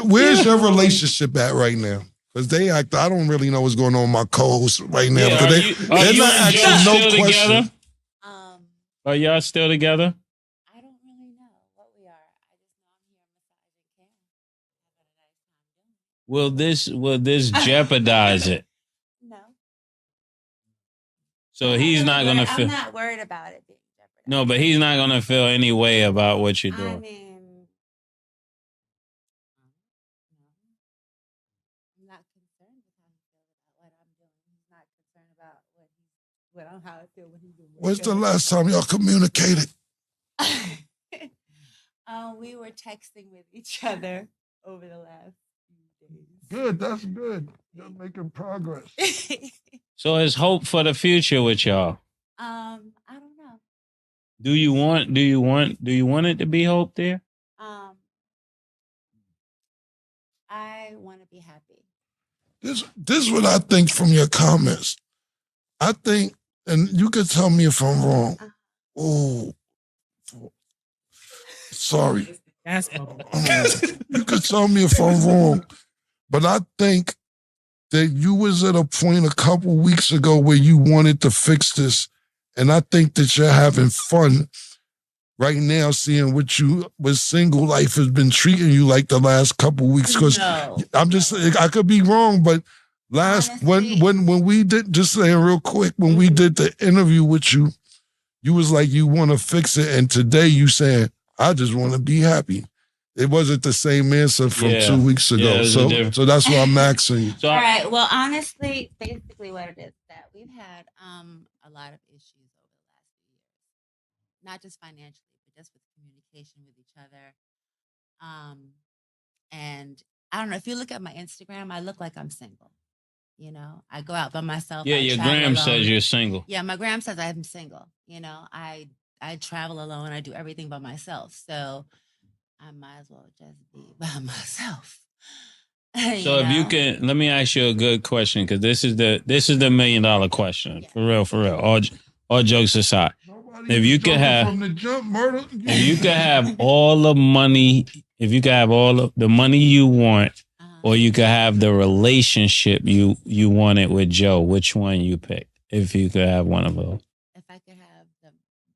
Where's your relationship at right now? Because they act, I don't really know what's going on with my co-host right now. Yeah, they're not asking no questions. Are y'all still together? I don't really know what we are. I just know I'm here massaging Cam. Will this jeopardize it? No. So he's not gonna feel. I'm not worried about it being jeopardized. No, but he's not gonna feel any way about what you're doing. I mean, I'm not concerned with how he feels about what I'm doing. He's not concerned about how I feel when he's doing. When's the last time y'all communicated? We were texting with each other over the last few days. Good, that's good. You're making progress. So there's hope for the future with y'all. I don't know. Do you want it to be hope there? I want to be happy. This is what I think from your comments. I think, and you could tell me if I'm wrong. Oh, sorry. You could tell me if I'm wrong, but I think that you was at a point a couple weeks ago where you wanted to fix this, and I think that you're having fun right now, seeing what single life has been treating you like the last couple weeks. Because I could be wrong, but when we did, just saying real quick, when we did the interview with you, you was like you want to fix it, and today you saying I just want to be happy. It wasn't the same answer from 2 weeks ago, so that's why I'm asking you. All right. Well, honestly, basically, what it is that we've had a lot of issues over the last few years, not just financially, but just with communication with each other. And I don't know, if you look at my Instagram, I look like I'm single. You know, I go out by myself. Yeah, your gram says you're single. Yeah, my gram says I'm single. You know, I travel alone. I do everything by myself. So I might as well just be by myself. So if you can, let me ask you a good question, because this is the $1 million question. Yeah. For real. All jokes aside. If you could have all the money, if you could have all of the money you want, or you could have the relationship you wanted with Joe, which one you pick? If you could have one of those. If I could have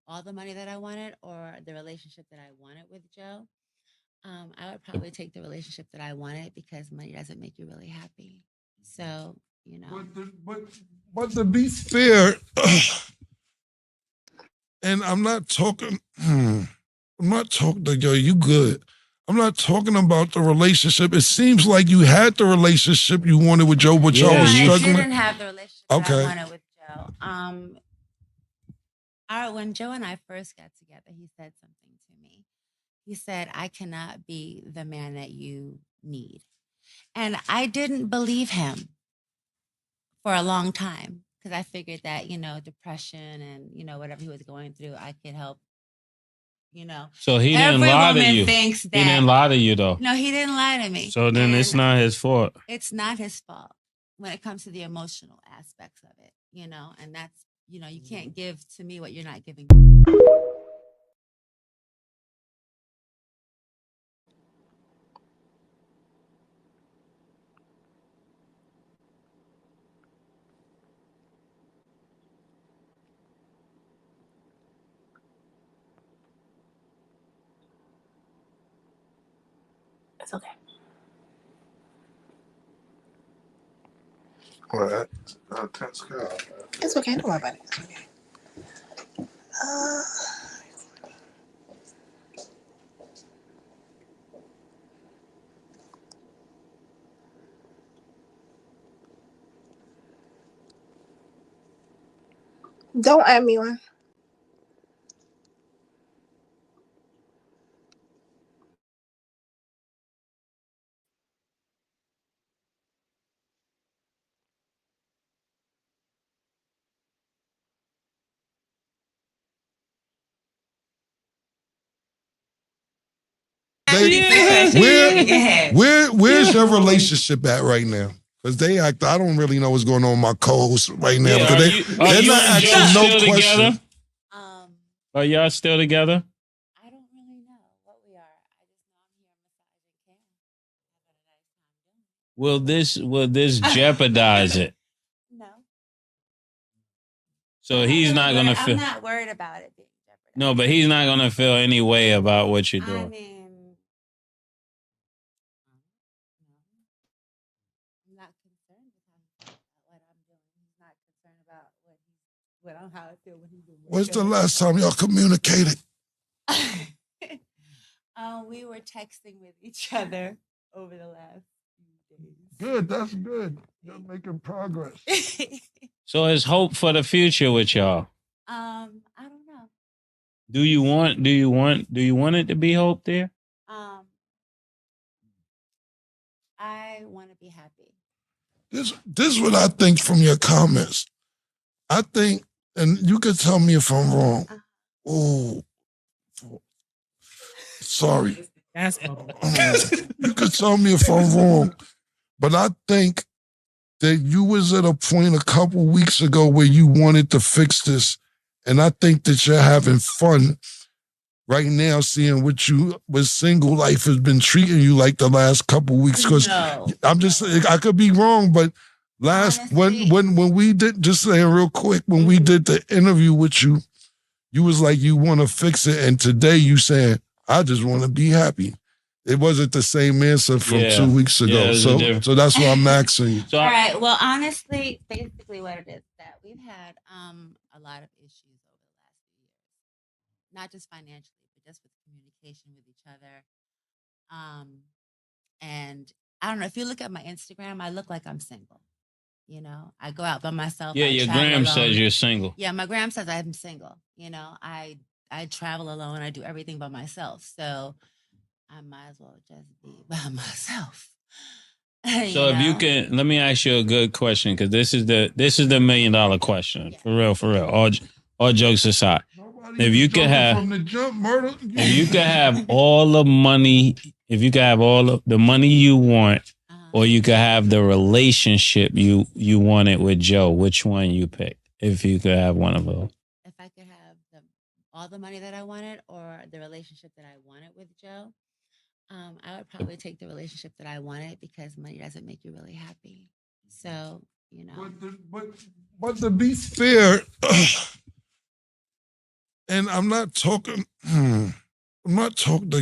all the money that I wanted, or the relationship that I wanted with Joe, I would probably take the relationship that I wanted, because money doesn't make you really happy. So, you know. But to be fair, and I'm not talking to yo, you good. I'm not talking about the relationship. It seems like you had the relationship you wanted with Joe, but y'all was struggling. I didn't have the relationship that I wanted with Joe. When Joe and I first got together, he said something to me. He said, I cannot be the man that you need. And I didn't believe him for a long time because I figured that, depression and, whatever he was going through, I could help, So he didn't Every lie to woman you. thinks He didn't that. lie to you though. No, he didn't lie to me. So then it's And not his fault. It's not his fault when it comes to the emotional aspects of it, and that's, you can't give to me what you're not giving. It's okay. What? It's okay. Don't worry about it. It's okay. Don't add me one. Where's your relationship at right now? Because I don't really know what's going on with my co-hosts right now. Yeah, Because are they're you not and Joe asking no still questions. together? Um, Are y'all still together? I don't really know what we are. I just know I'm here massaging Cam. Will this jeopardize it? No. So he's not gonna I'm feel. not worried about it being jeopardized. No, but he's not gonna feel any way about what you're I doing. mean, I'm not concerned with what I'm doing. He's not concerned about how I feel when he's doing. When's the last time y'all communicated? We were texting with each other over the last few days. Good, that's good. You're making progress. So there's hope for the future with y'all. I don't know. Do you want it to be hope there? I want to be happy. This is what I think from your comments. I think, and you can tell me if I'm wrong. Oh, sorry. You can tell me if I'm wrong. But I think that you was at a point a couple weeks ago where you wanted to fix this. And I think that you're having fun right now seeing what single life has been treating you like the last couple weeks. Because I could be wrong, but honestly, when we did, just saying real quick, when we did the interview with you, you was like, you want to fix it. And today you saying, I just want to be happy. It wasn't the same answer from 2 weeks ago. So that's why I'm asking you. All right. Well, honestly, basically what it is that we've had a lot of issues over the last few years. Not just financially, but just with communication with each other. And I don't know, if you look at my Instagram, I look like I'm single. I go out by myself. Yeah, your gram says you're single. Yeah, my gram says I'm single. I travel alone. I do everything by myself. So I might as well just be by myself. So if you can, let me ask you a good question, because this is the $1 million question. Yeah. For real. All jokes aside. If you could have all the money, if you could have all the money you want, or you could have the relationship you wanted with Joe, which one you pick? If you could have one of those. If I could have all the money that I wanted, or the relationship that I wanted with Joe, I would probably take the relationship that I wanted, because money doesn't make you really happy. So, But to be fair, and I'm not talking to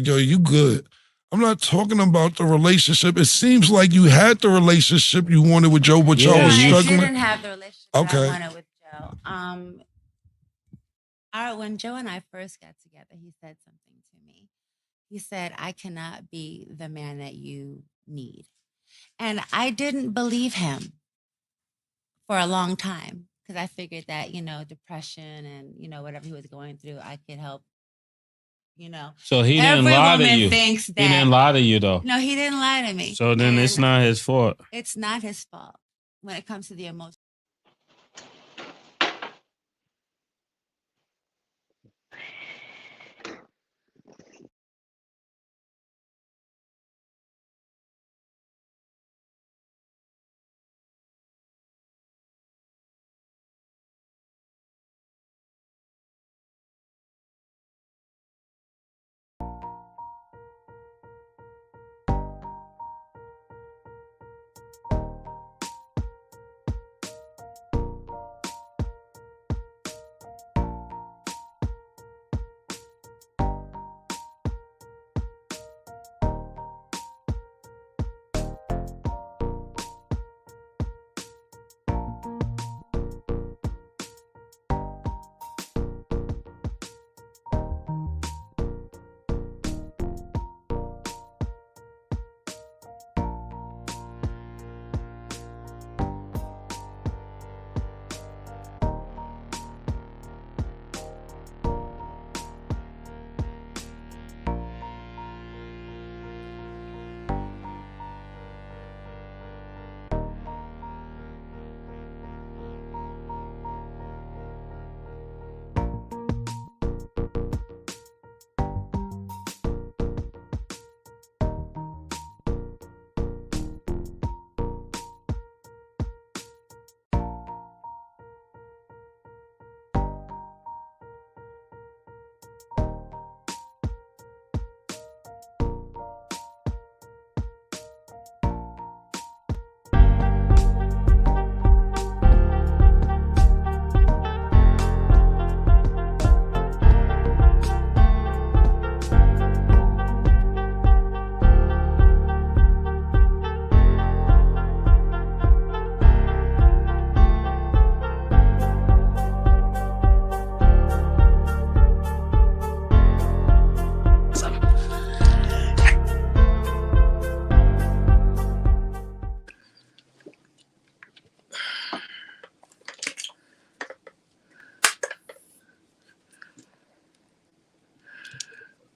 yo, you good. I'm not talking about the relationship. It seems like you had the relationship you wanted with Joe, but y'all was struggling. I didn't have the relationship that I wanted with Joe. When Joe and I first got together, he said something to me. He said, I cannot be the man that you need. And I didn't believe him for a long time because I figured that, depression and, whatever he was going through, I could help, So he didn't every lie to woman you. thinks He that. didn't lie to you though. No, he didn't lie to me. So then it's And not his fault. it's not his fault when it comes to the emotion.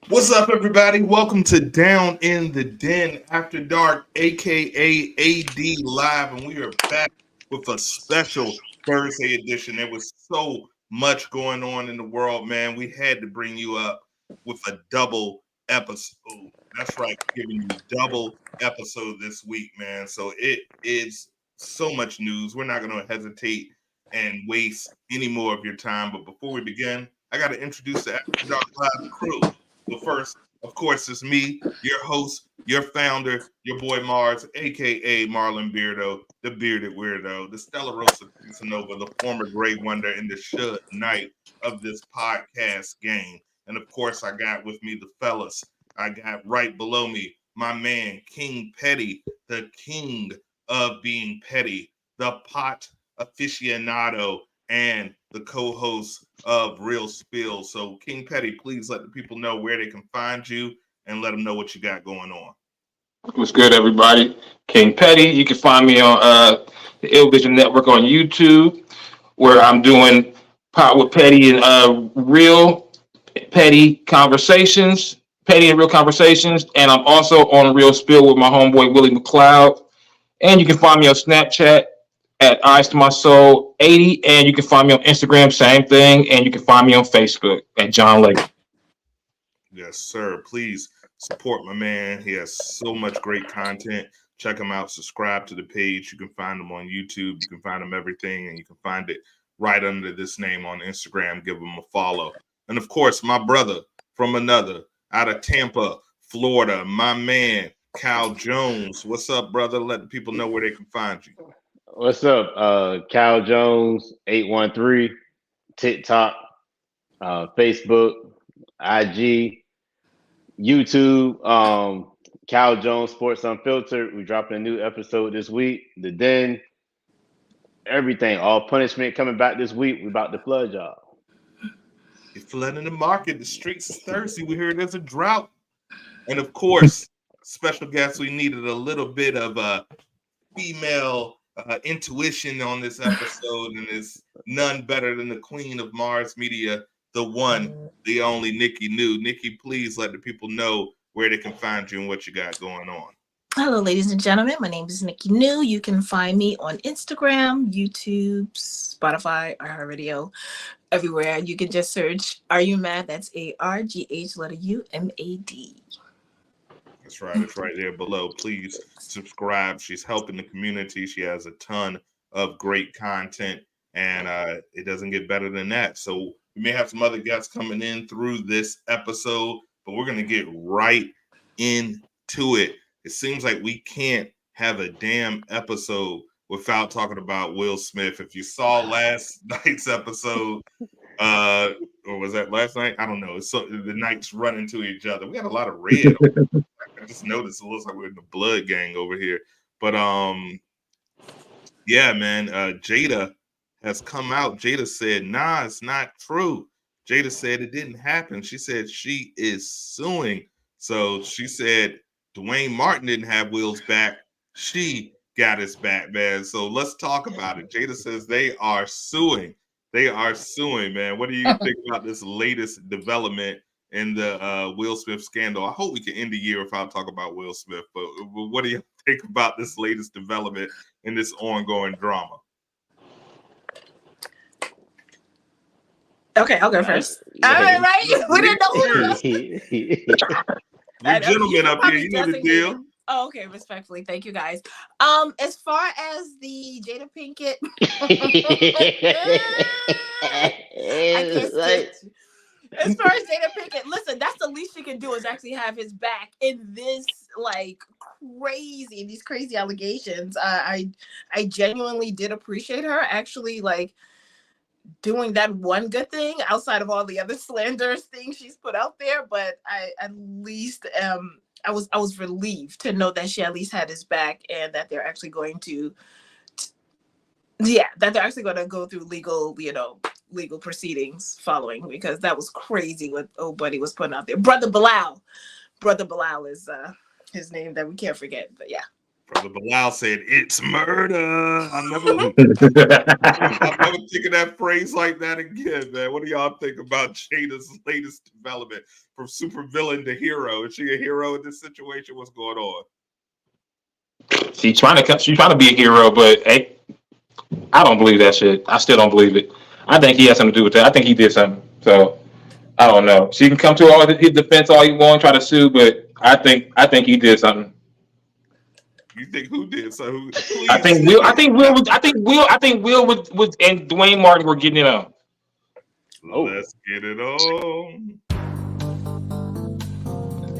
What's up, everybody? Welcome to Down in the Den After Dark, aka AD Live, and we are back with a special Thursday edition. There was so much going on in the world, man. We had to bring you up with a double episode. That's right, giving you double episode this week, man. So it is so much news. We're not going to hesitate and waste any more of your time. But before we begin, I got to introduce the After Dark Live crew. But first, of course, it's me, your host, your founder, your boy Mars, aka Marlon Beardo, the bearded weirdo, the Stella Rosa Nova, the former Grey Wonder, and the Should Knight of this podcast game. And of course, I got with me the fellas. I got right below me my man, King Petty, the king of being petty, the pot aficionado, and the co-host of Real Spill. So, King Petty, please let the people know where they can find you and let them know what you got going on. What's good, everybody? King Petty. You can find me on the Ill Vision Network on YouTube, where I'm doing Pot with Petty and Real Petty Conversations, Petty and Real Conversations, and I'm also on Real Spill with my homeboy Willie McLeod. And you can find me on Snapchat at Eyes to My Soul 80, and you can find me on Instagram, same thing, and you can find me on Facebook at John Lake. Yes, sir. Please support my man. He has so much great content. Check him out. Subscribe to the page. You can find him on YouTube. You can find him everything, and you can find it right under this name on Instagram. Give him a follow. And of course, my brother from another out of Tampa, Florida, my man, Cal Jones. What's up, brother? Let the people know where they can find you. What's up? Cal Jones 813, TikTok, Facebook, IG, YouTube, Cal Jones Sports Unfiltered. We're dropping a new episode this week. The Den, everything, all punishment coming back this week. We're about to flood y'all. You're flooding the market. The streets is thirsty. We hear there's a drought. And of course, special guest, we needed a little bit of a female intuition on this episode, and it's none better than the queen of Mars Media, the one, the only Nikki New. Nikki, please let the people know where they can find you and what you got going on. Hello, ladies and gentlemen. My name is Nikki New. You can find me on Instagram, YouTube, Spotify, iHeartRadio, everywhere. You can just search Are You Mad? That's ARGH That's right. It's right there below. Please subscribe. She's helping the community. She has a ton of great content, and it doesn't get better than that. So we may have some other guests coming in through this episode, but we're going to get right into it. It seems like we can't have a damn episode without talking about Will Smith. If you saw last night's episode, or was that last night? I don't know. So the nights run into each other. We got a lot of red. I just noticed it looks like we're in the blood gang over here. But yeah, man. Jada has come out. Jada said, nah, it's not true. Jada said it didn't happen. She said she is suing. So she said Dwayne Martin didn't have Will's back. She got his back, man. So let's talk about it. Jada says they are suing. They are suing, man. What do you think about this latest development in the Will Smith scandal? I hope we can end the year without talking about Will Smith. But what do you think about this latest development in this ongoing drama? Okay, I'll go first. All right. We didn't know who was. We're gentlemen up here. You know the deal. Oh, okay, respectfully. Thank you, guys. As far as the Jada Pinkett, as far as Jada Pinkett, listen, that's the least she can do is actually have his back in this these crazy allegations. I genuinely did appreciate her actually doing that one good thing outside of all the other slanderous things she's put out there. But I at least I was relieved to know that she at least had his back and that they're actually going to go through legal proceedings following, because that was crazy what old buddy was putting out there. Brother Bilal is his name that we can't forget. But yeah. Brother Bilal said it's murder. I'm never thinking that phrase like that again, man. What do y'all think about Jada's latest development from supervillain to hero? Is she a hero in this situation? What's going on? She's trying to be a hero, but hey, I don't believe that shit. I still don't believe it. I think he has something to do with that. I think he did something. So I don't know. She can come to his defense all you want, try to sue, but I think he did something. You think who did? So who? I think Will and Dwayne Martin were getting it on. Let's get it on.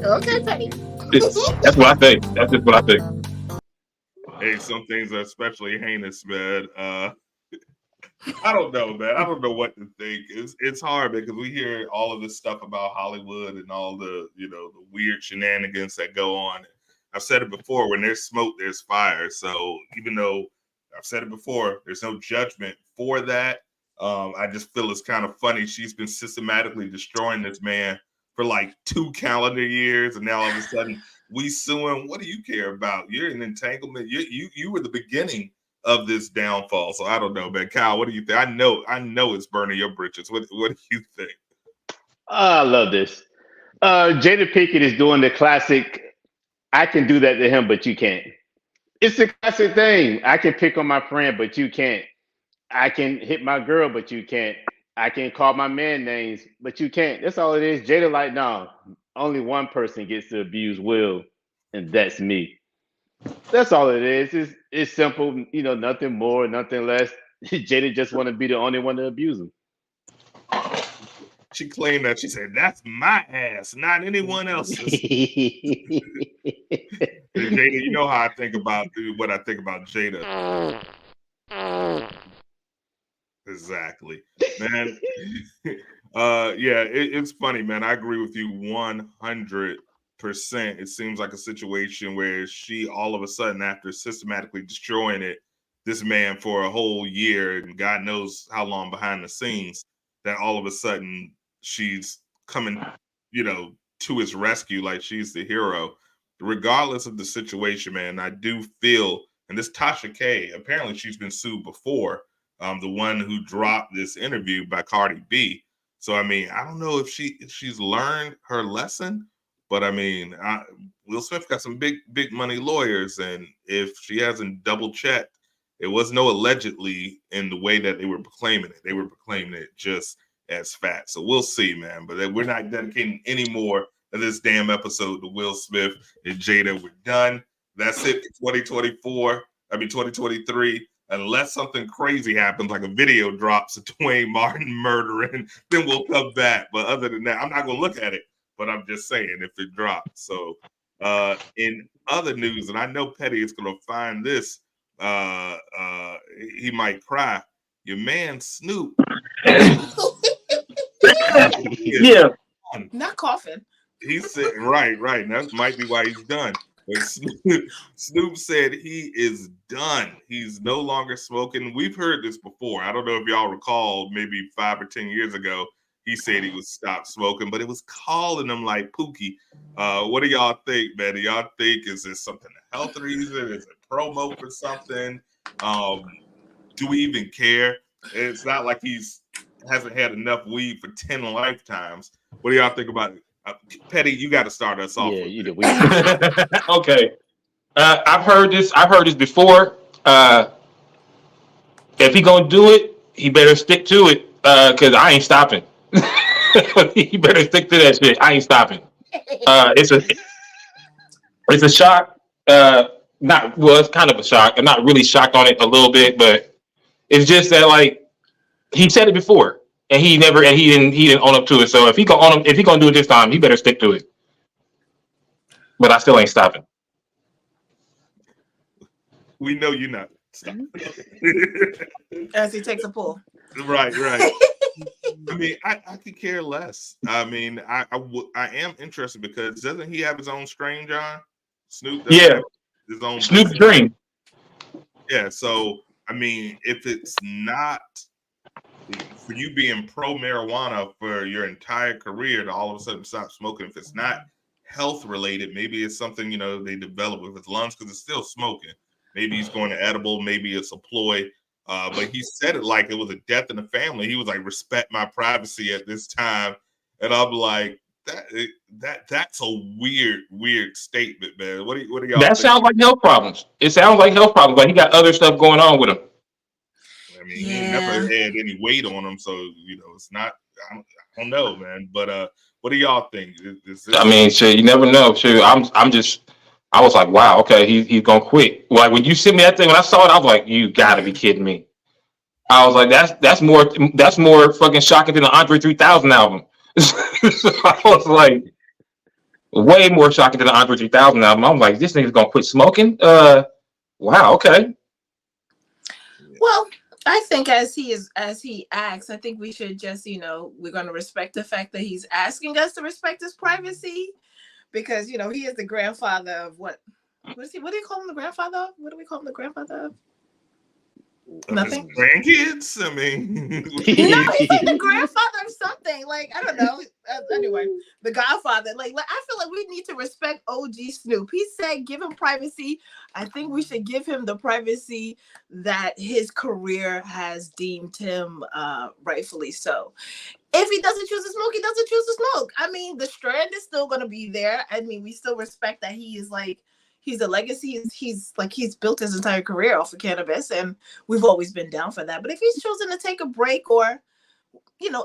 Okay, Penny. That's what I think. That's just what I think. Hey, some things are especially heinous, man. I don't know, man. I don't know what to think. It's hard because we hear all of this stuff about Hollywood and all the the weird shenanigans that go on. I've said it before, when there's smoke, there's fire. So even though I've said it before, there's no judgment for that. I just feel it's kind of funny. She's been systematically destroying this man for 2 calendar years. And now all of a sudden we suing. What do you care about? You're an entanglement. You were the beginning of this downfall. So I don't know, man. Kyle, what do you think? I know it's burning your britches. What do you think? I love this. Jada Pinkett is doing the classic, I can do that to him, but you can't. It's the classic thing. I can pick on my friend, but you can't. I can hit my girl, but you can't. I can call my man names, but you can't. That's all it is. Jada no, only one person gets to abuse Will, and that's me. That's all it is. It's simple, nothing more, nothing less. Jada just want to be the only one to abuse him. She claimed that. She said, "That's my ass, not anyone else's." Jada, you know how I think about what I think about Jada. Exactly, man. Yeah, it's funny, man. I agree with you 100%. It seems like a situation where she all of a sudden, after systematically destroying this man for a whole year and God knows how long behind the scenes, that all of a sudden she's coming, to his rescue like she's the hero. Regardless of the situation, man, I do feel And this Tasha K, apparently she's been sued before. The one who dropped this interview by Cardi B. So I mean, I don't know if she's learned her lesson, but I mean, Will Smith got some big money lawyers, and if she hasn't double checked, it was no allegedly in the way that they were proclaiming it. They were proclaiming it just as fact. So we'll see, man. But we're not dedicating any more of this damn episode to Will Smith and Jada. We're done. That's it for 2023. Unless something crazy happens, like a video drops of Dwayne Martin murdering, then we'll come back. But other than that, I'm not going to look at it. But I'm just saying if it drops. So in other news, and I know Petty is going to find this, he might cry. Your man Snoop. Yeah. Not coughing. He said, right. That might be why he's done. But Snoop said he is done. He's no longer smoking. We've heard this before. I don't know if y'all recall, maybe 5 or 10 years ago, he said he would stop smoking, but it was calling him like Pookie. What do y'all think, man? Do y'all think, is this something a health reason? Is it promo for something? Do we even care? It's not like hasn't had enough weed for 10 lifetimes. What do y'all think about it? Petty, you got to start us off. Yeah, you do. Okay. I've heard this before. If he gonna do it, he better stick to it. Cause I ain't stopping. He better stick to that shit. I ain't stopping. It's a shock. It's kind of a shock. I'm not really shocked on it a little bit, but it's just that like he said it before. And he didn't own up to it. So if he gonna do it this time, he better stick to it. But I still ain't stopping. We know you're not stopping. As he takes a pull. Right. I mean, I could care less. I mean, I am interested because doesn't he have his own strain, John? Snoop does have his own Snoop strain. Yeah. So I mean, if it's not for you being pro marijuana for your entire career to all of a sudden stop smoking, if it's not health related, maybe it's something, they develop with his lungs because it's still smoking. Maybe he's going to edible, maybe it's a ploy. But he said it like it was a death in the family. He was like, respect my privacy at this time. And I'm like, that's a weird statement, man. What do y'all think? Sounds like health problems. It sounds like health problems. Like he got other stuff going on with him. I mean, he never had any weight on him, so it's not. I don't know, man. But what do y'all think? I mean, shit, you never know. Shit, I was like, wow, okay, he's gonna quit. Like when you sent me that thing, when I saw it, I was like, you gotta be kidding me. I was like, that's more fucking shocking than the Andre 3000 album. So I was like, way more shocking than the Andre 3000 album. I'm like, this nigga's gonna quit smoking. Wow, okay. Well, I think as he acts, I think we should just, we're going to respect the fact that he's asking us to respect his privacy because, he is the grandfather of what is he? What do you call him the grandfather of? What do we call him the grandfather of? Nothing. Grandkids? I mean, no, he's like the grandfather of something. Like, I don't know. Anyway, the Godfather. Like, I feel like we need to respect OG Snoop. He said, give him privacy. I think we should give him the privacy that his career has deemed him rightfully so. If he doesn't choose to smoke, he doesn't choose to smoke. I mean, the strand is still going to be there. I mean, we still respect that he is like, he's a legacy. He's built his entire career off of cannabis, and we've always been down for that. But if he's chosen to take a break or,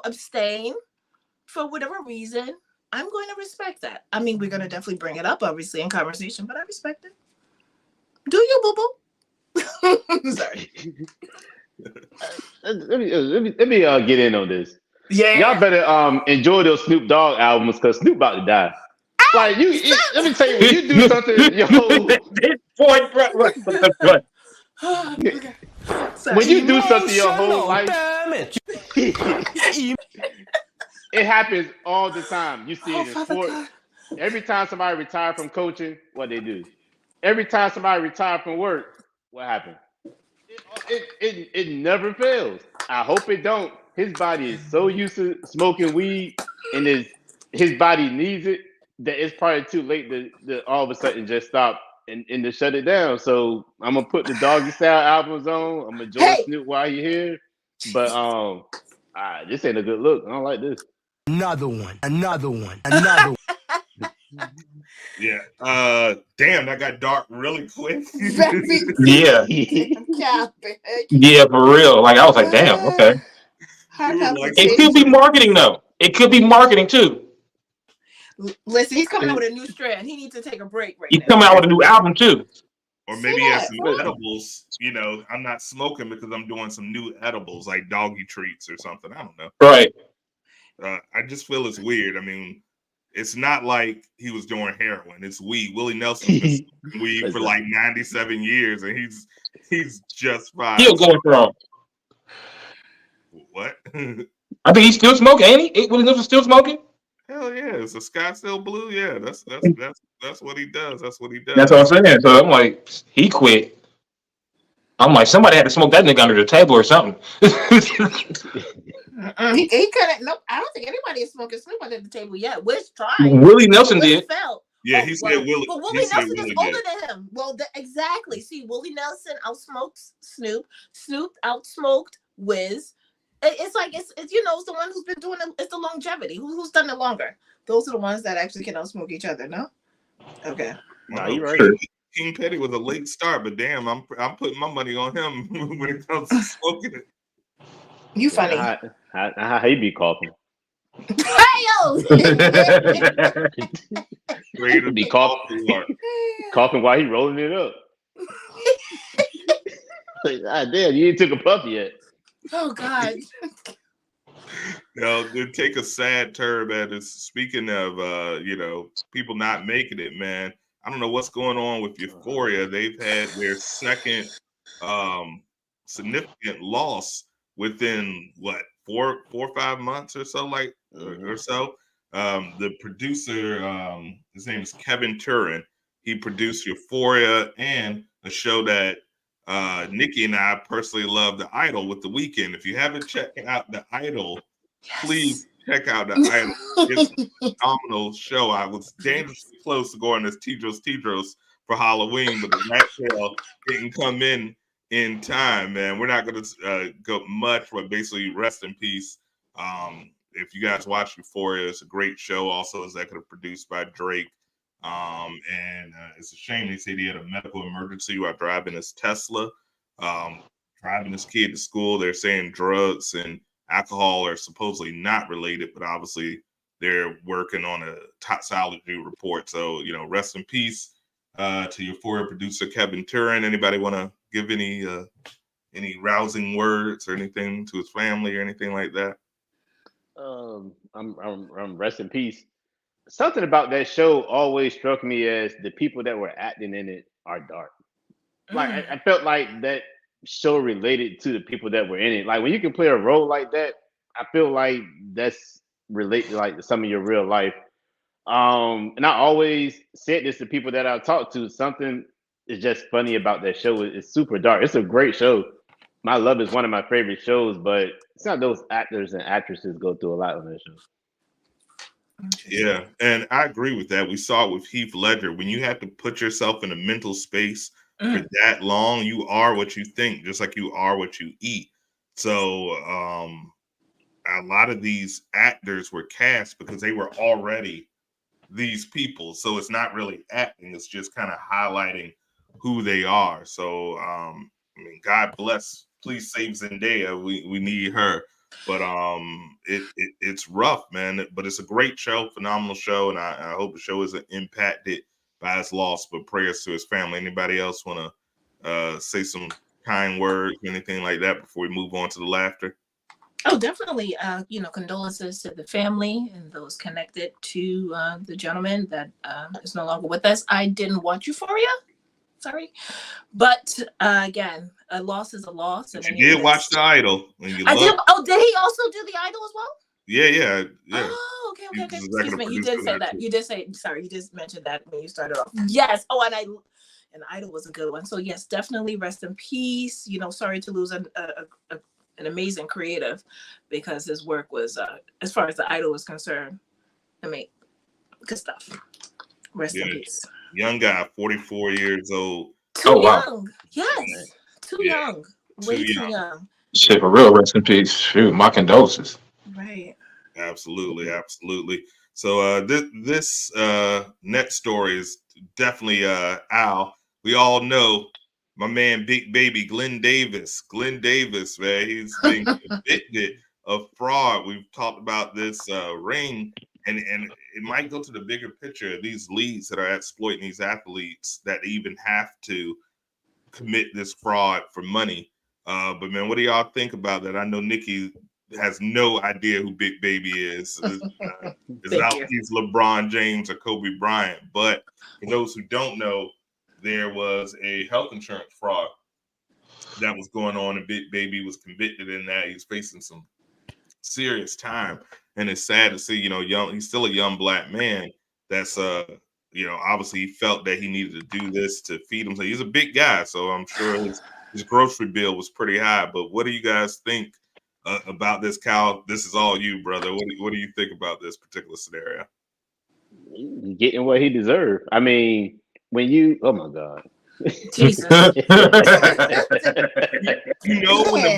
abstain for whatever reason, I'm going to respect that. I mean, we're going to definitely bring it up, obviously, in conversation, but I respect it. Do you, boo-boo? Sorry. Let me get in on this. Yeah. Y'all better enjoy those Snoop Dogg albums because Snoop about to die. Like let me tell you, when you do something, your whole when you do something your whole life, it happens all the time. You see it in sports. Every time somebody retire from coaching, what they do. Every time somebody retire from work, what happened? It never fails. I hope it don't. His body is so used to smoking weed, and his body needs it. That it's probably too late to all of a sudden just stop and to shut it down. So I'm gonna put the Doggy Style albums on. I'm gonna join Hey, Snoop while you're here. But this ain't a good look. I don't like this. Another one. Another one. Another one. Yeah. Damn, that got dark really quick. very Yeah, damn cabbage. yeah, for real. Like I was like, damn, okay. Hard Dude, like, It could be conversation. marketing though. It could be marketing too. Listen, he's coming out with a new strand. He needs to take a break right He's now. coming out with a new album too. Or Say maybe he has that. some But edibles. You know, I'm not smoking because I'm doing some new edibles like doggy treats or something. I don't know. Right. I just feel it's weird. I mean, it's not like he was doing heroin. It's weed. Willie Nelson's been smoking weed for Listen. like 97 years, and he's just fine. Still going strong. What? I think he's still smoking, ain't he? Willie Nelson still smoking? Hell yeah! It's a Scott still blue. Yeah, that's what he does. That's what he does. That's what I'm saying. So I'm like, he quit. I'm like, somebody had to smoke that nigga under the table or something. He couldn't. No, I don't think anybody is smoking Snoop under the table yet. Wiz tried. Willie Nelson Wiz did. felt. Yeah, he said Willie. But he Willie said Nelson is Willie older did. than him. Well, exactly. See, Willie Nelson outsmoked Snoop. Snoop outsmoked Wiz. It's like it's it's the one who's been doing it. It's the longevity. Who's done it longer? Those are the ones that actually can outsmoke each other. No. Okay. Nah, Well, you right. King Petty was a late start, but damn, I'm putting my money on him when it comes to smoking it. You funny. How he be coughing? Ready to Be coughing while he rolling it up. Like, damn, you ain't took a puff yet. Oh God. Now, to take a sad turn, man. Is speaking of people not making it, man. I don't know what's going on with Euphoria. They've had their second significant loss within what 4 or 5 months or so, or so. The producer, his name is Kevin Turin. He produced Euphoria and a show that Nikki and I personally love, The Idol with The Weeknd. If you haven't checked out The Idol, please check out The Idol. It's a phenomenal show. I was dangerously close to going as Tidros for Halloween, but the rat tail didn't come in time, man. We're not going to go much, but basically rest in peace. If you guys watch Euphoria, it's a great show. Also executive produced by Drake. And it's a shame they say he had a medical emergency while driving his Tesla, driving his kid to school. They're saying drugs and alcohol are supposedly not related, but obviously they're working on a toxicology report. So, rest in peace to Euphoria producer Kevin Turin. Anybody want to give any rousing words or anything to his family or anything like that? I'm rest in peace. Something about that show always struck me as the people that were acting in it are dark. Like I felt like that show related to the people that were in it. Like when you can play a role like that, I feel like that's related like to some of your real life. And I always said this to people that I talked to. Something is just funny about that show. It's super dark. It's a great show. My Love is one of my favorite shows, but it's not those actors and actresses go through a lot on that show. Yeah, and I agree with that. We saw it with Heath Ledger. When you have to put yourself in a mental space for that long, you are what you think, just like you are what you eat. So a lot of these actors were cast because they were already these people. So it's not really acting. It's just kind of highlighting who they are. So, God bless. Please save Zendaya. We need her. But it's rough, man. But it's a great show, phenomenal show, and I hope the show isn't impacted by his loss. But prayers to his family. Anybody else want to say some kind words, anything like that, before we move on to the laughter? Oh, definitely. Condolences to the family and those connected to the gentleman that is no longer with us. I didn't watch Euphoria. Sorry. But again, a loss is a loss. And you did watch The Idol. I did. Oh, did he also do The Idol as well? Yeah. Oh, okay. Excuse me. You did say that. You did say, sorry, you just mentioned that when you started off. Yes. Oh, and Idol was a good one. So yes, definitely rest in peace. Sorry to lose an amazing creative, because his work was, as far as The Idol was concerned, good stuff. Rest in peace. Young guy, 44 years old. Too Oh wow. young. Yes. Too Yeah, young. too Way too young. young. Shit, for real, rest in peace. Shoot, my condolences. Right. Absolutely, absolutely. So this next story is definitely Al. We all know my man Big Baby Glenn Davis. Glenn Davis, man, he's been convicted of fraud. We've talked about this ring, and it might go to the bigger picture of these leagues that are exploiting these athletes that even have to commit this fraud for money. But man, what do y'all think about that? I know Nikki has no idea who Big Baby is. It's Thank not you. like he's LeBron James or Kobe Bryant. But for those who don't know, there was a health insurance fraud that was going on, and Big Baby was convicted in that. He's facing some serious time, and it's sad to see. He's still a young black man. That's obviously he felt that he needed to do this to feed himself. He's a big guy, so I'm sure his grocery bill was pretty high. But what do you guys think about this, Cal? This is all you, brother. What do you think about this particular scenario? Getting what he deserved. I mean, when you, oh my God. Jesus. When the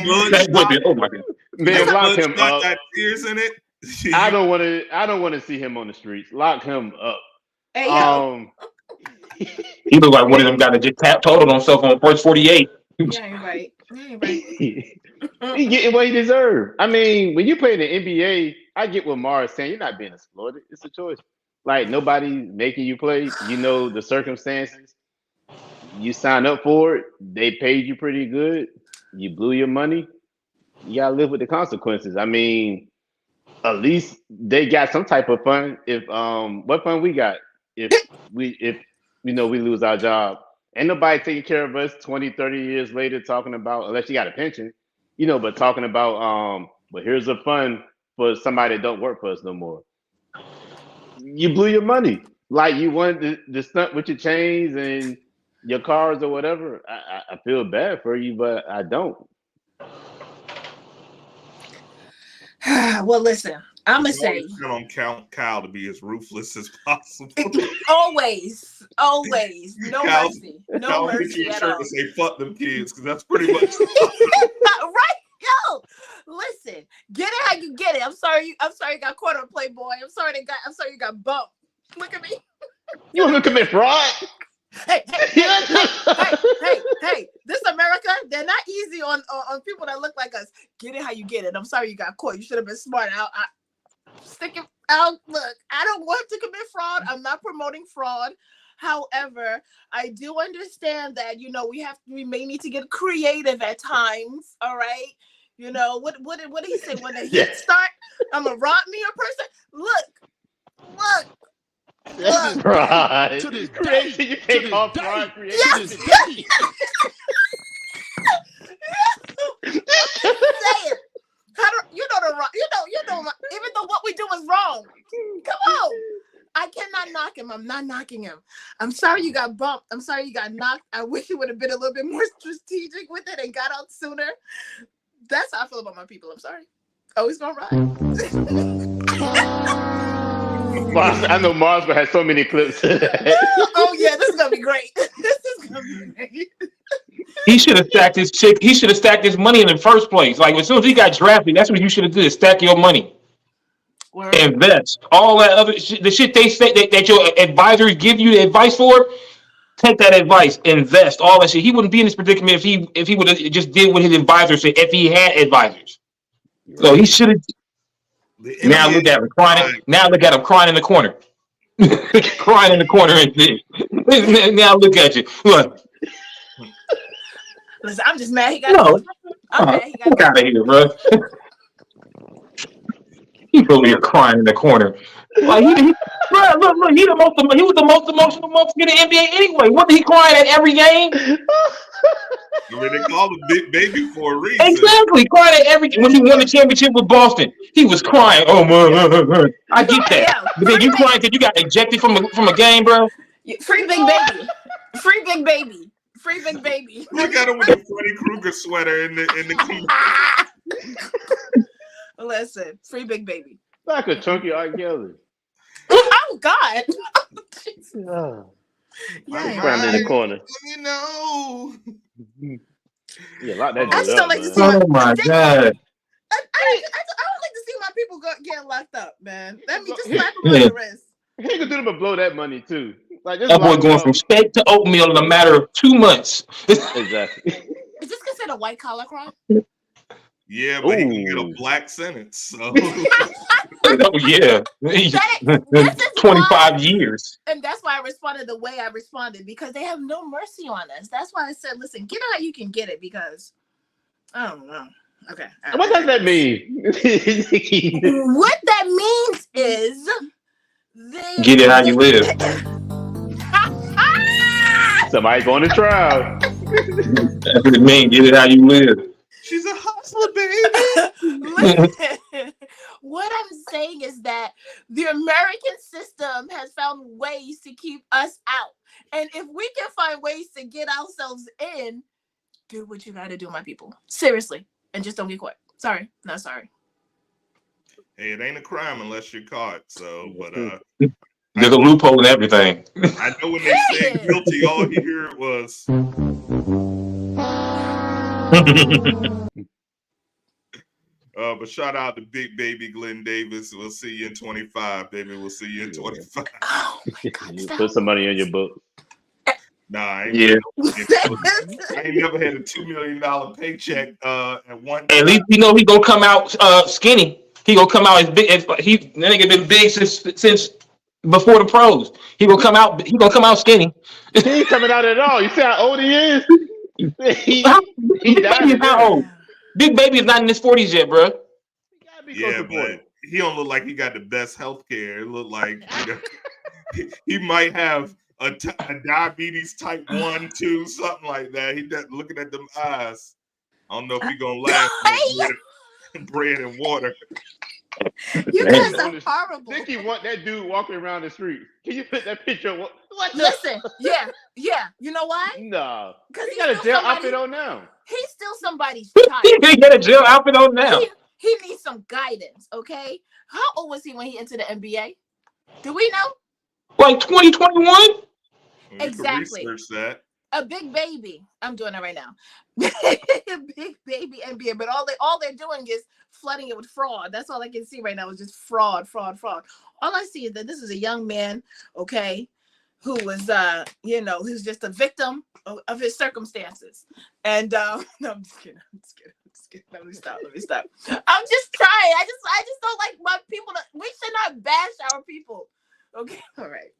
blood Oh my god. Man, lock him up. got tears in it. I don't want to see him on the streets. Lock him up. Hey, yo. He looked like one of them guys that just totaled himself on first 48. Yeah, you're right. Yeah, you're right. He getting what he deserved. I mean, when you play in the NBA, I get what Mara's saying. You're not being exploited. It's a choice. Like, nobody's making you play. You know the circumstances. You sign up for it. They paid you pretty good. You blew your money. You gotta live with the consequences. I mean, at least they got some type of fun. If what fun we got if we lose our job? Ain't nobody taking care of us 20, 30 years later talking about, unless you got a pension, but talking about but here's a fund for somebody that don't work for us no more. You blew your money. Like, you wanted to stunt with your chains and your cars or whatever. I feel bad for you, but I don't. Well, listen, I'm gonna say on Kyle to be as ruthless as possible. always, no mercy, no mercy at all. To say fuck them kids, because that's pretty much right. Yo, listen, get it how you get it. I'm sorry you got caught on Playboy. I'm sorry you got bumped. Look at me. You want to commit fraud? Hey, this America, they're not easy on people that look like us. Get it how you get it. I'm sorry you got caught. You should have been smart. Stick it out. Look, I don't want to commit fraud. I'm not promoting fraud. However, I do understand that, we may need to get creative at times. All right. What did he say? When the heat start, I'm gonna rob me a person. Look. That's fraud. Creation, you can't call fraud creation. Yes. Say it. Even though what we do is wrong. Come on. I cannot knock him. I'm not knocking him. I'm sorry you got bumped. I'm sorry you got knocked. I wish you would have been a little bit more strategic with it and got out sooner. That's how I feel about my people. I'm sorry. Always gonna ride. I know Mars has so many clips. Oh yeah, this is gonna be great. He should have stacked his chick. He should have stacked his money in the first place. Like, as soon as he got drafted, that's what you should have did: stack your money, invest all that other shit. The shit they say that your advisors give you advice for. Take that advice, invest all that shit. He wouldn't be in this predicament if he would have just did what his advisors said. If he had advisors, so he should have. Now look at him crying. Now look at him crying in the corner. Crying in the corner and shit. Now look at you. Look. Listen, I'm just mad he got Get out of here, bro. He over here crying in the corner. Like, look, he was the most emotional motherfucker in the NBA anyway. Wasn't he crying at every game? They call him Big Baby for a reason. Exactly, crying at every when he won the championship with Boston. He was crying. Oh man, I get that. But then you crying because you got ejected from a game, bro. Free Big Baby. Free Big Baby. Free Big Baby. Look at him with the Freddy Krueger sweater in the Listen, free Big Baby. Like a chunky R. Kelly. Oh God. He's frowning in the corner. Let me know. Yeah, lock that I dude just don't up, like to man. see my. Oh my They- god. I don't like to see my people getting locked up, man. Let me just He- slap him on Yeah. the wrist. He could do them but blow that money too. Like just That boy lock him going up. from steak to oatmeal in a matter of 2 months. Exactly. Is this considered a white collar crime? Yeah, but he can get a Ooh. black sentence. So Oh yeah. This is 25 why, years. and that's why I responded the way I responded, because they have no mercy on us. That's why I said, listen, get it how you can get it, because I don't know. Okay. all What right. does that mean? What that means is Get it how you live. Somebody going to trial. That's what it means. Get it how you live. she's a hustler, baby. Listen, what I'm saying is that the American system has found ways to keep us out. And if we can find ways to get ourselves in, do what you got to do, my people. Seriously. And just don't get caught. Sorry. Not sorry. Hey, it ain't a crime unless you're caught. So, but There's a loophole in everything. I know when they said guilty, all you hear was. But shout out to Big Baby Glenn Davis. We'll see you in 25, baby. We'll see you in 25. Oh my God. You put some money in your book. Nah, I ain't, Yeah. I ain't never had a $2 million paycheck at one At time. least he gonna come out skinny. He gonna come out as big as that nigga been big since before the pros. He gonna come out skinny. He ain't coming out at all. You see how old he is? He Big died Baby is in how there. old? Big Baby is not in his 40s yet, bro. He gotta be close Yeah, to 40. but he don't look like he got the best health care. It look like he might have a diabetes type 1, 2, something like that. He looking at them eyes. I don't know if he gonna last bread and water. You guys are horrible. Nikki want that dude walking around the street. Can you put that picture? What? Listen, yeah. You know why? No. Because He got a jail outfit on now. He's still somebody's He child. got a jail outfit on now. He needs some guidance, okay? How old was he when he entered the NBA? Do we know? Like 2021? Exactly. Research that. A big baby. I'm doing that right now. A big baby NBA, but all they're doing is flooding it with fraud. That's all I can see right now is just fraud. All I see is that this is a young man, okay, who was who's just a victim of his circumstances. And no, I'm just kidding. Let me stop. I'm just trying. I just don't like my people. We should not bash our people. Okay, all right.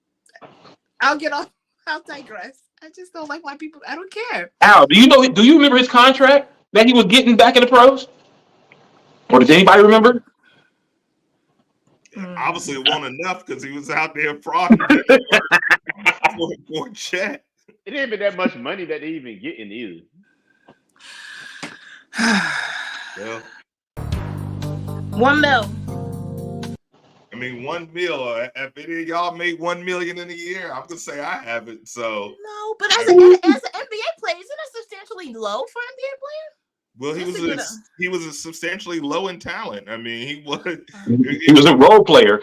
I'll get off. I'll digress. I just don't like my people. I don't care. Al, do you remember his contract that he was getting back in the pros? Or does anybody remember? Obviously, it wasn't enough because he was out there frauding for chat. It ain't been that much money that they even getting either. Well, $1 million. I mean, $1 million. If any of y'all made $1 million in a year, I'm gonna say I haven't. So No, but as an NBA player, isn't it substantially low for an NBA player? well, he was a substantially low in talent. I mean, he was a role player.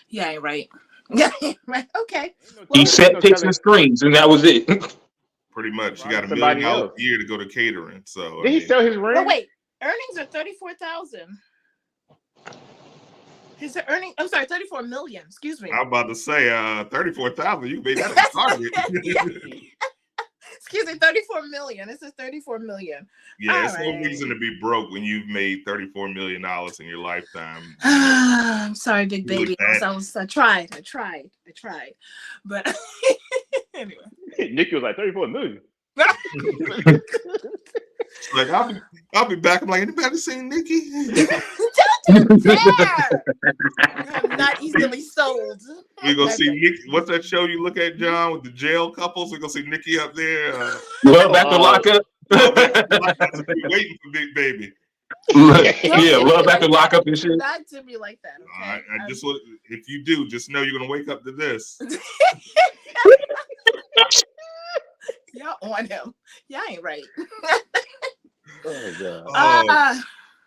Yeah, ain't right. Yeah, right. Okay. He set picks and screens, and that was it. Pretty much, you got $1 Somebody million else. a year to go to catering. So Did he sell his ring? But wait, earnings are $34,000. His earning, I'm sorry, $34 million. Excuse me. I'm about to say 34,000. You made that a target. Excuse me, $34 million. It says $34 million. Yeah, it's All no right. reason to be broke when you've made $34 million in your lifetime. I'm sorry, big Really baby. bad. I tried. But anyway. Nikki was like 34 million. Like I'll be back. I'm like, anybody seen Nikki? Don't you dare! I'm not easily sold. We're gonna see Nikki. What's that show you look at, John, with the jail couples? We're gonna see Nikki up there. Well, back to lockup. Waiting for Big Baby. Yeah, well, back to lockup and shit. Not to me like that. Okay? I just want, if you do, just know you're gonna wake up to this. Y'all on him. Y'all ain't right. Oh god.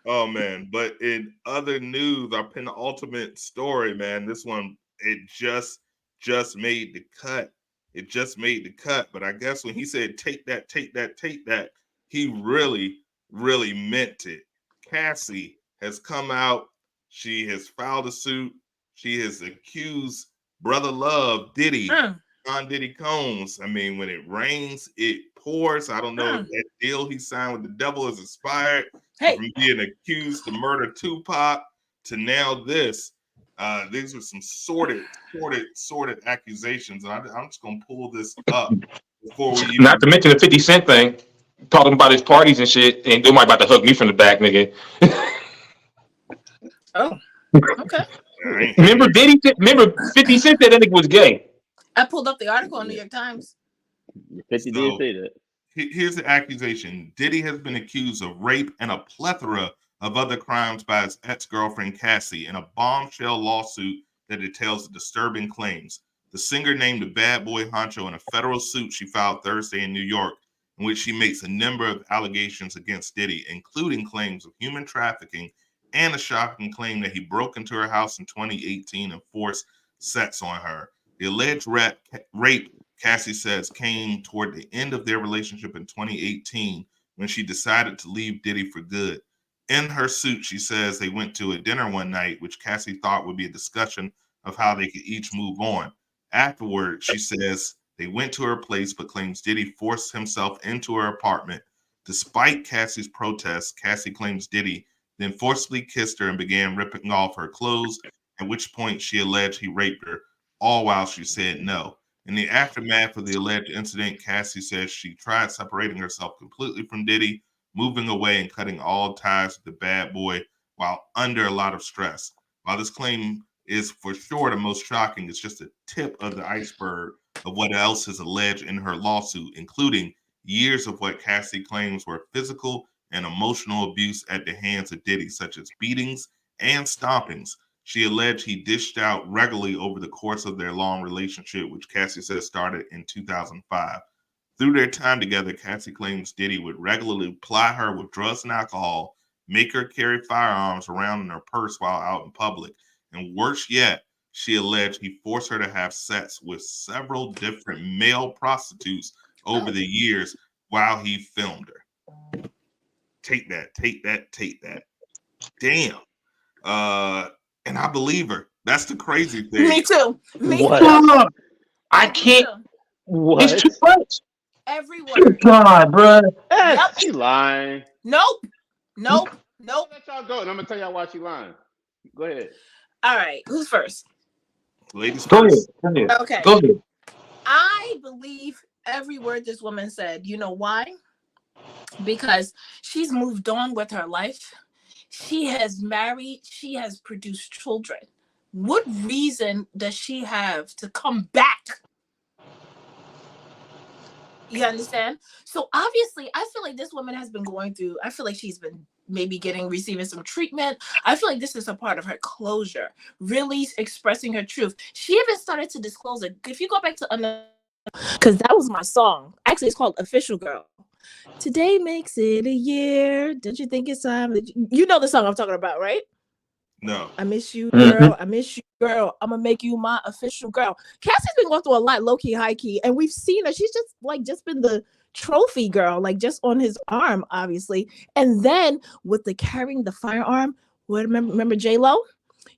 Oh man, but in other news, our penultimate story, man, this one, it just just made the cut. It just made the cut. But I guess when he said take that, he really, really meant it. Cassie has come out. She has filed a suit. She has accused Brother Love, Diddy, John Diddy Combs. I mean, when it rains, it pours. I don't know if that deal he signed with the devil is inspired from being accused to murder Tupac to now this. These are some sordid accusations. And I'm just going to pull this up before we even... Not to mention the 50 Cent thing, talking about his parties and shit, and nobody about to hug me from the back, nigga. Oh, okay. Remember 50 Cent said that nigga was gay. I pulled up the article on New York Times. 50 did say that. Here's the accusation. Diddy has been accused of rape and a plethora of other crimes by his ex-girlfriend Cassie in a bombshell lawsuit that details the disturbing claims. The singer named a bad boy honcho in a federal suit she filed Thursday in New York, in which she makes a number of allegations against Diddy, including claims of human trafficking and a shocking claim that he broke into her house in 2018 and forced sex on her. The alleged rape, Cassie says, came toward the end of their relationship in 2018 when she decided to leave Diddy for good. In her suit, she says they went to a dinner one night, which Cassie thought would be a discussion of how they could each move on. Afterward, she says they went to her place, but claims Diddy forced himself into her apartment. Despite Cassie's protests, Cassie claims Diddy then forcibly kissed her and began ripping off her clothes, at which point she alleged he raped her, all while she said no. In the aftermath of the alleged incident, Cassie says she tried separating herself completely from Diddy, moving away and cutting all ties with the bad boy while under a lot of stress. While this claim is for sure the most shocking, it's just a tip of the iceberg of what else is alleged in her lawsuit, including years of what Cassie claims were physical and emotional abuse at the hands of Diddy, such as beatings and stompings. She alleged he dished out regularly over the course of their long relationship, which Cassie says started in 2005. Through their time together, Cassie claims Diddy would regularly ply her with drugs and alcohol, make her carry firearms around in her purse while out in public. And worse yet, she alleged he forced her to have sex with several different male prostitutes over the years while he filmed her. Take that. Damn. And I believe her. That's the crazy thing. Me too. What? I can't. What? It's too much. Every word. God, bro. Yep. She lying. Nope. Let y'all go, and I'm gonna tell y'all why she lying. Go ahead. All right. Who's first? Ladies Go first. ahead. Okay. Go ahead. I believe every word this woman said. You know why? Because she's moved on with her life. She has married. She has produced children. What reason does she have to come back? You understand? So obviously, I feel like this woman has been going through, I feel like she's been maybe receiving some treatment. I feel like this is a part of her closure, really expressing her truth. She even started to disclose it. If you go back to because that was my song. Actually, it's called Official Girl. Today makes it a year. Don't you think it's time? You know the song I'm talking about, right? No. I miss you, girl. I miss you, girl. I'm gonna make you my official girl. Cassie's been going through a lot, low key, high key, and we've seen her. She's just been the trophy girl, like just on his arm, obviously. And then with the carrying the firearm, remember J-Lo?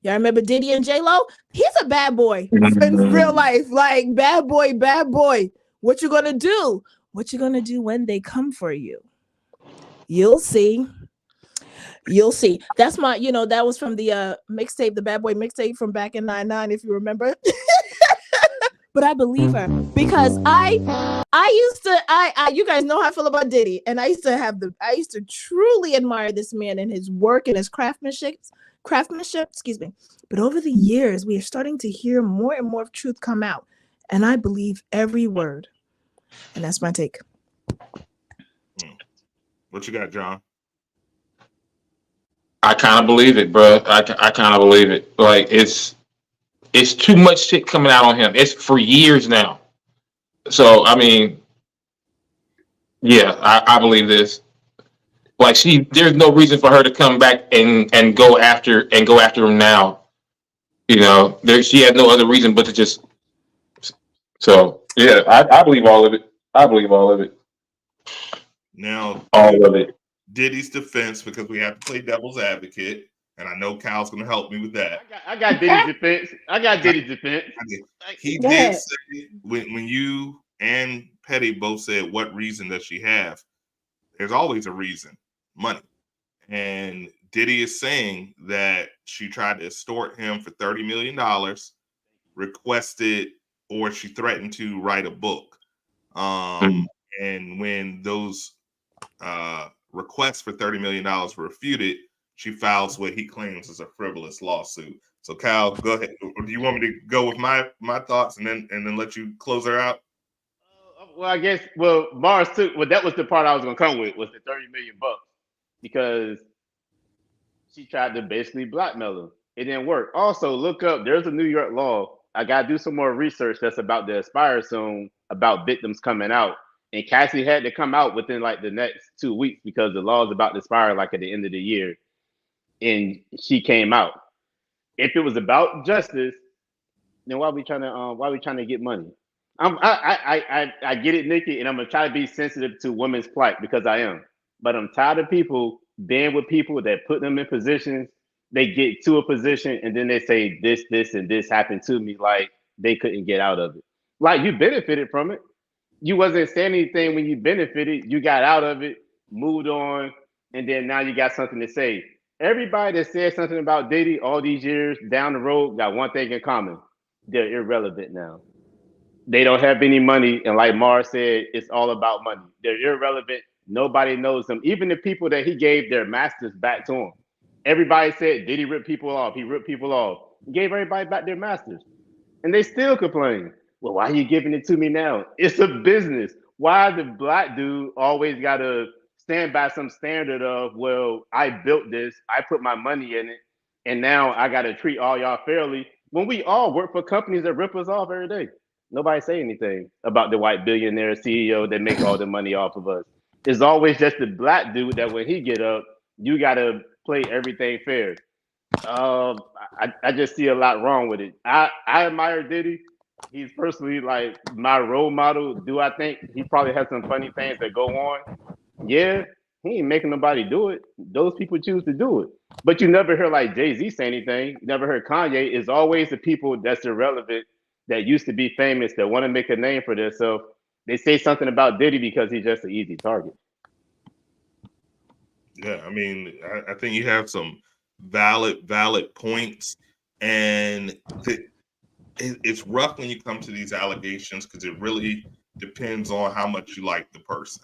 Y'all remember Diddy and J-Lo? He's a bad boy in real life, like bad boy. What you gonna do? What you gonna do when they come for you? You'll see. That's my, that was from the mixtape, the Bad Boy mixtape from back in 99, if you remember. But I believe her because I used to, you guys know how I feel about Diddy, and I used to truly admire this man and his work and his craftsmanship, excuse me. But over the years, we are starting to hear more and more of truth come out, and I believe every word. And that's my take. What you got, John? I kind of believe it, bro. I kind of believe it. Like it's too much shit coming out on him. It's for years now. So I mean, yeah, I believe this. Like there's no reason for her to come back and go after him now. She had no other reason but to just So yeah, I believe all of it. I believe all of it. Now, All of it. Diddy's defense, because we have to play devil's advocate, and I know Kyle's going to help me with that. I got Diddy's defense. I got Diddy's defense. He Go did ahead. say when you and Petty both said, "What reason does she have?" There's always a reason, money. And Diddy is saying that she tried to extort him for $30 million, requested, or she threatened to write a book. And when those requests for $30 million were refuted, she files what he claims is a frivolous lawsuit. So Kyle, go ahead. Or do you want me to go with my thoughts and then let you close her out? Well, I guess Mars took that was the part I was gonna come with was the $30 million because she tried to basically blackmail him. It didn't work. Also, look up. There's a New York law. I gotta do some more research that's about to expire soon about victims coming out. And Cassie had to come out within like the next 2 weeks because the law is about to expire like at the end of the year. And she came out. If it was about justice, then why are we trying to get money? I get it, Nikki, and I'm gonna try to be sensitive to women's plight because I am. But I'm tired of people being with people that put them in positions. They get to a position and then they say this, and this happened to me, like they couldn't get out of it. Like you benefited from it. You wasn't saying anything when you benefited. You got out of it, moved on, and then now you got something to say. Everybody that said something about Diddy all these years down the road got one thing in common. They're irrelevant now. They don't have any money, and like Mars said, it's all about money. They're irrelevant. Nobody knows them. Even the people that he gave their masters back to him. Everybody said, did he rip people off? He ripped people off. He gave everybody back their masters. And they still complain. Well, why are you giving it to me now? It's a business. Why the black dude always got to stand by some standard of, well, I built this, I put my money in it, and now I got to treat all y'all fairly when we all work for companies that rip us off every day? Nobody say anything about the white billionaire CEO that make all the money off of us. It's always just the black dude that when he get up, you got to play everything fair. I just see a lot wrong with it. I admire Diddy. He's personally like my role model. Do I think he probably has some funny things that go on? Yeah, he ain't making nobody do it. Those people choose to do it. But you never hear like Jay-Z say anything. You never heard Kanye. It's always the people that's irrelevant that used to be famous that want to make a name for themselves. They say something about Diddy because he's just an easy target. Yeah, I mean, I think you have some valid points, and it's rough when you come to these allegations because it really depends on how much you like the person.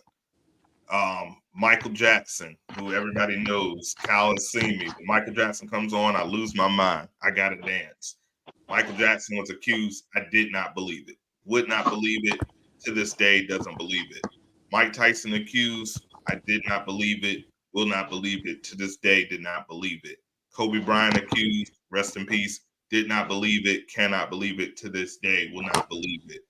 Michael Jackson, who everybody knows, Kyle has seen me. When Michael Jackson comes on, I lose my mind. I gotta dance. Michael Jackson was accused. I did not believe it. Would not believe it. To this day, doesn't believe it. Mike Tyson accused. I did not believe it. Will not believe it. To this day, did not believe it. Kobe Bryant accused. Rest in peace. Did not believe it. Cannot believe it. To this day, will not believe it.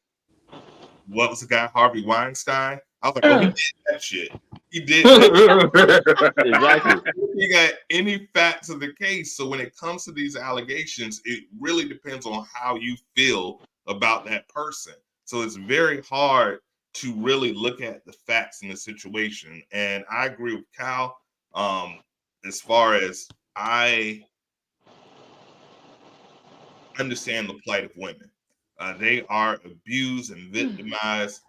What was the guy? Harvey Weinstein. I was like, oh, he did that shit. He did that. Exactly. He got any facts of the case. So when it comes to these allegations, it really depends on how you feel about that person. So it's very hard to really look at the facts in the situation. And I agree with Cal as far as I understand the plight of women. They are abused and victimized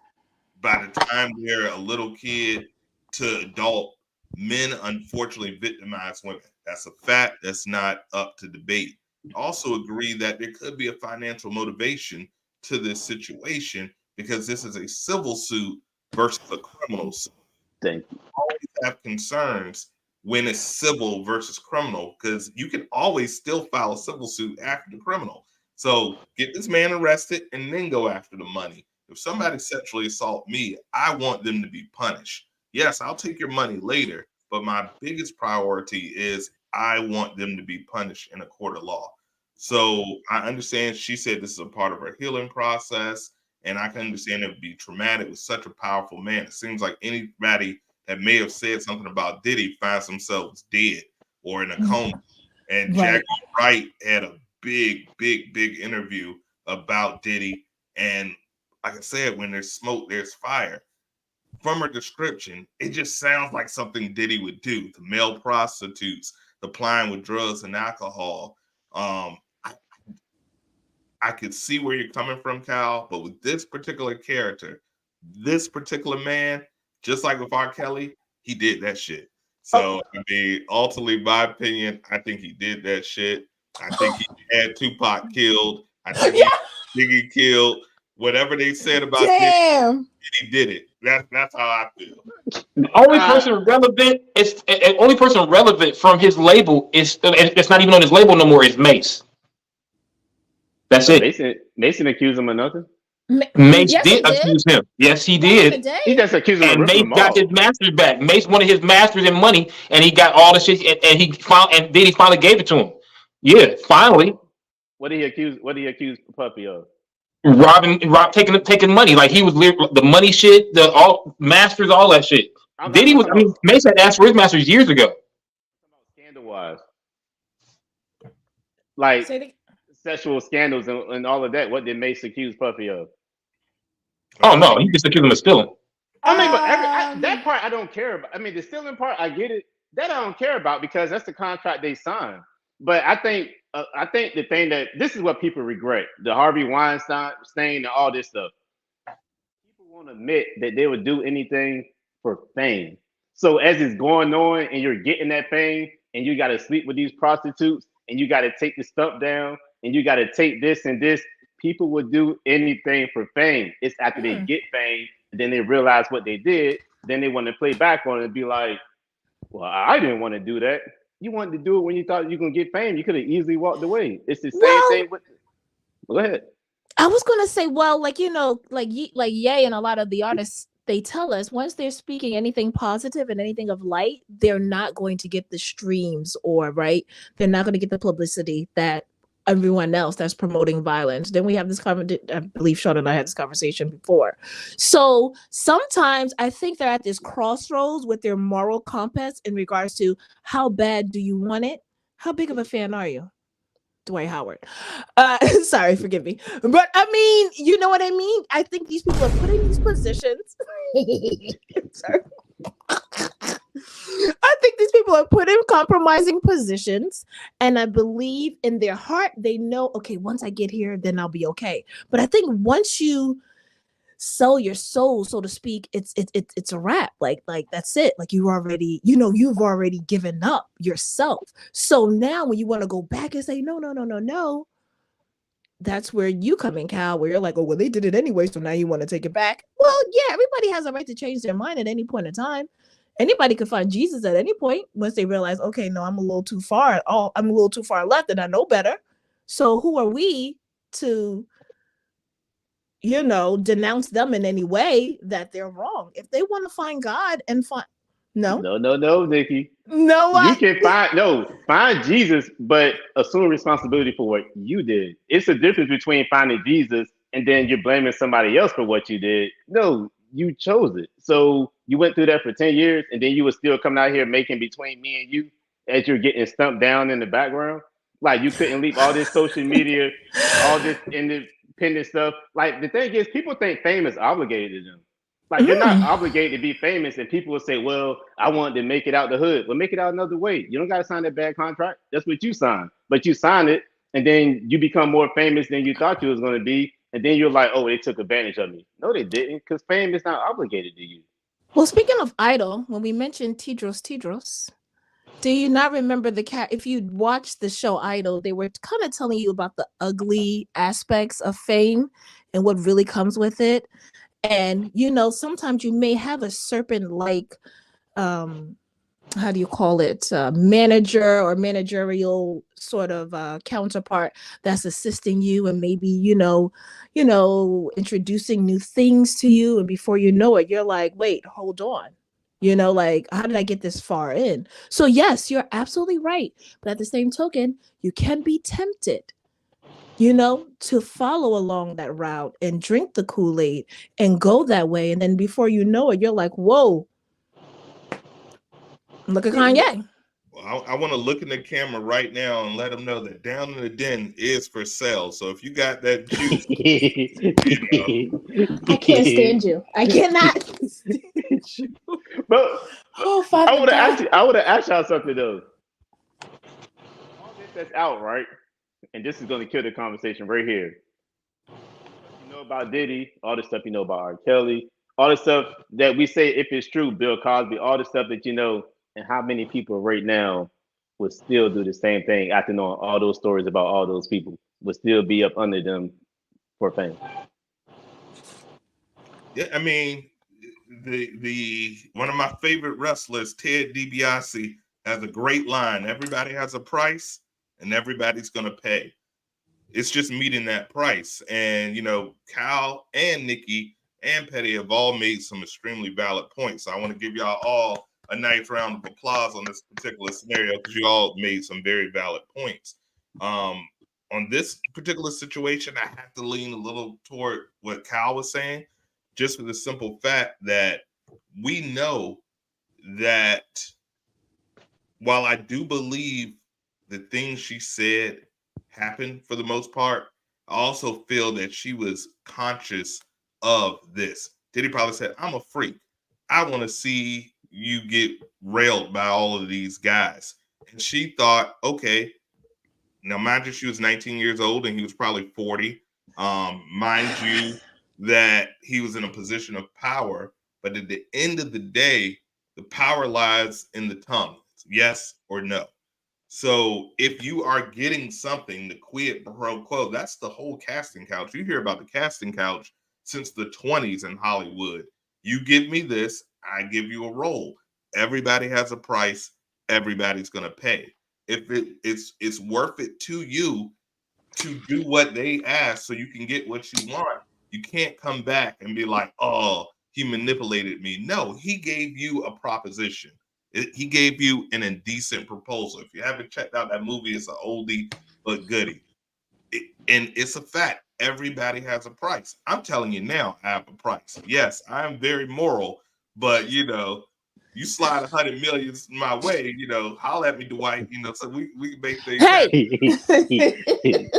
by the time they're a little kid to adult. Men unfortunately victimize women. That's a fact. That's not up to debate. Also agree that there could be a financial motivation to this situation because this is a civil suit versus a criminal suit. Thank you. Always have concerns when it's civil versus criminal because you can always still file a civil suit after the criminal. So get this man arrested and then go after the money. If somebody sexually assault me, I want them to be punished. Yes, I'll take your money later, but my biggest priority is I want them to be punished in a court of law. So I understand she said this is a part of her healing process, and I can understand it would be traumatic with such a powerful man. It seems like anybody that may have said something about Diddy finds themselves dead or in a coma. And Jackie Wright had a big interview about Diddy, and like I said, when there's smoke, there's fire. From her description, it just sounds like something Diddy would do. The male prostitutes, the plying with drugs and alcohol. I could see where you're coming from, Cal, but with this particular character, this particular man, just like with R. Kelly, he did that shit. So, I mean, ultimately, my opinion, I think he did that shit. I think he had Tupac killed. I think Biggie killed. Whatever they said about Diddy, he did it. That's how I feel. The only person relevant is only person relevant from his label is it's not even on his label no more. Is Mace. That's it. Mason accused him of nothing. Mace did accuse him. Yes, he did. He just accused him of ripping Mace got his masters back. Mace wanted his masters and money, and he got all the shit. And he finally gave it to him. Yeah, finally. What did he accuse Puffy of? Taking money. Like he was the money shit, the all masters, all that shit. Mace had asked for his masters years ago. Scandal wise, like sexual scandals and all of that. What did Mace accuse Puffy of? Oh no, he just accused him of stealing. I mean, but that part I don't care about. I mean, the stealing part, I get it. That I don't care about because that's the contract they signed. But I think the thing that this is what people regret: the Harvey Weinstein and all this stuff. People won't admit that they would do anything for fame. So as it's going on, and you're getting that fame, and you got to sleep with these prostitutes, and you got to take the stuff down, and you got to take this and this. People would do anything for fame. It's after they get fame, and then they realize what they did. Then they want to play back on it and be like, "Well, I didn't want to do that." You wanted to do it when you thought you were gonna get fame. You could have easily walked away. It's the same thing with. Go ahead. I was gonna say, well, like Ye and a lot of the artists, they tell us once they're speaking anything positive and anything of light, they're not going to get the streams they're not going to get the publicity that everyone else that's promoting violence. Then we have this conversation. I believe Sean and I had this conversation before. So sometimes I think they're at this crossroads with their moral compass in regards to how bad do you want it? How big of a fan are you? Dwight Howard. Sorry, forgive me. But I mean, you know what I mean? I think these people are put in these positions. Sorry. I think these people are put in compromising positions, and I believe in their heart they know, okay, once I get here, then I'll be okay. But I think once you sell your soul, so to speak, it's a wrap. Like that's it. Like you've already given up yourself. So now when you want to go back and say no, that's where you come in, Cal, where you're like, oh well, they did it anyway, so now you want to take it back. Well, yeah, everybody has a right to change their mind at any point in time. Anybody could find Jesus at any point once they realize, okay, no, I'm a little too far. I'm a little too far left, and I know better. So who are we to, denounce them in any way that they're wrong? If they want to find God and find, no, Nikki. No, you can find Jesus, but assume responsibility for what you did. It's a difference between finding Jesus and then you're blaming somebody else for what you did. No, you chose it. So you went through that for 10 years, and then you were still coming out here making between me and you as you're getting stumped down in the background. Like you couldn't leave all this social media, all this independent stuff. Like the thing is, people think fame is obligated to them. Like you're not obligated to be famous, and people will say, well, I wanted to make it out the hood. Well, make it out another way. You don't got to sign that bad contract. That's what you signed. But you signed it, and then you become more famous than you thought you was going to be. And then you're like, oh, they took advantage of me. No, they didn't, because fame is not obligated to you. Well, speaking of Idol, when we mentioned Tidros, do you not remember the cat? If you watched the show Idol, they were kind of telling you about the ugly aspects of fame and what really comes with it. And, sometimes you may have a serpent-like, how do you call it, manager or managerial sort of counterpart that's assisting you and maybe, introducing new things to you. And before you know it, you're like, wait, hold on. How did I get this far in? So yes, you're absolutely right. But at the same token, you can be tempted, to follow along that route and drink the Kool-Aid and go that way. And then before you know it, you're like, whoa, look at Kanye. I want to look in the camera right now and let them know that Down in the Den is for sale. So if you got that juice, I can't stand you. I cannot stand you. But Oh, Father I God. would have asked y'all something though. All this that's out, right? And this is going to kill the conversation right here. You know about Diddy, all the stuff you know about R. Kelly, all the stuff that we say if it's true, Bill Cosby, all the stuff that you know, and how many people right now would still do the same thing after knowing all those stories about all those people, would still be up under them for fame. yeah, I mean, the one of my favorite wrestlers, Ted DiBiase, has a great line. Everybody has a price, and everybody's gonna pay. It's just meeting that price. And Cal and Nikki and Petty have all made some extremely valid points. So I want to give y'all all a nice round of applause on this particular scenario because you all made some very valid points. On this particular situation, I have to lean a little toward what Cal was saying, just for the simple fact that we know that while I do believe the things she said happened for the most part, I also feel that she was conscious of this. Diddy probably said, I'm a freak. I want to see you get railed by all of these guys. And she thought, okay, now mind you, she was 19 years old and he was probably 40. Mind you that he was in a position of power, but at the end of the day, the power lies in the tongue. Yes or no. So if you are getting something, the quid pro quo, that's the whole casting couch. You hear about the casting couch since the 20s in Hollywood. You give me this, I give you a role. Everybody has a price. Everybody's going to pay. If it's worth it to you to do what they ask so you can get what you want, you can't come back and be like, oh, he manipulated me. No, he gave you a proposition. He gave you an indecent proposal. If you haven't checked out that movie, it's an oldie but goodie. And it's a fact. Everybody has a price. I'm telling you now, I have a price. Yes, I am very moral, but you slide 100 million my way, holler at me, Dwight. So we can make things happen.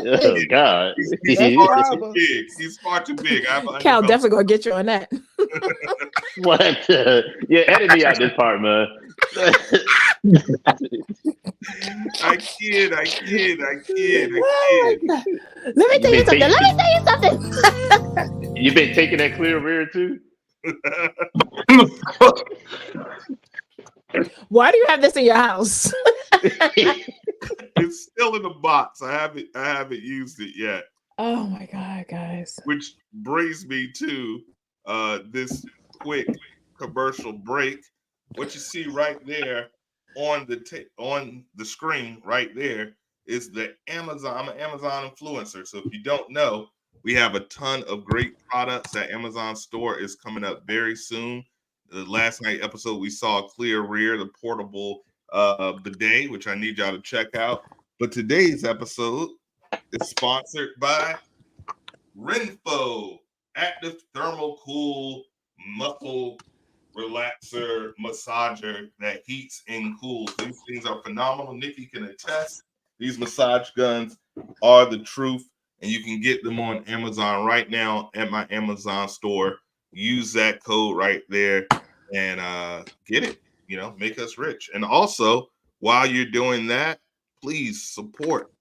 Oh God, He's That's far too horrible. big. He's far too big. I have 100 Cal million. definitely gonna get you on that. what? Yeah, edit me out this part, man. I kid. Oh my God. Let me tell you something. Let me tell you something. You been taking that clear rear too? Why do you have this in your house? It's still in the box. I haven't used it yet. Oh my God, guys. Which brings me to this quick commercial break. What you see right there on the screen right there is the Amazon. I'm an Amazon influencer. So if you don't know, we have a ton of great products. That Amazon store is coming up very soon. The last night episode, we saw Clear Rear, the portable bidet, which I need y'all to check out. But today's episode is sponsored by Renfo Active Thermal Cool Muscle Relaxer Massager that heats and cools. These things are phenomenal. Nikki can attest. These massage guns are the truth, and you can get them on Amazon right now at my Amazon store. Use that code right there and get it. Make us rich. And also, while you're doing that, please support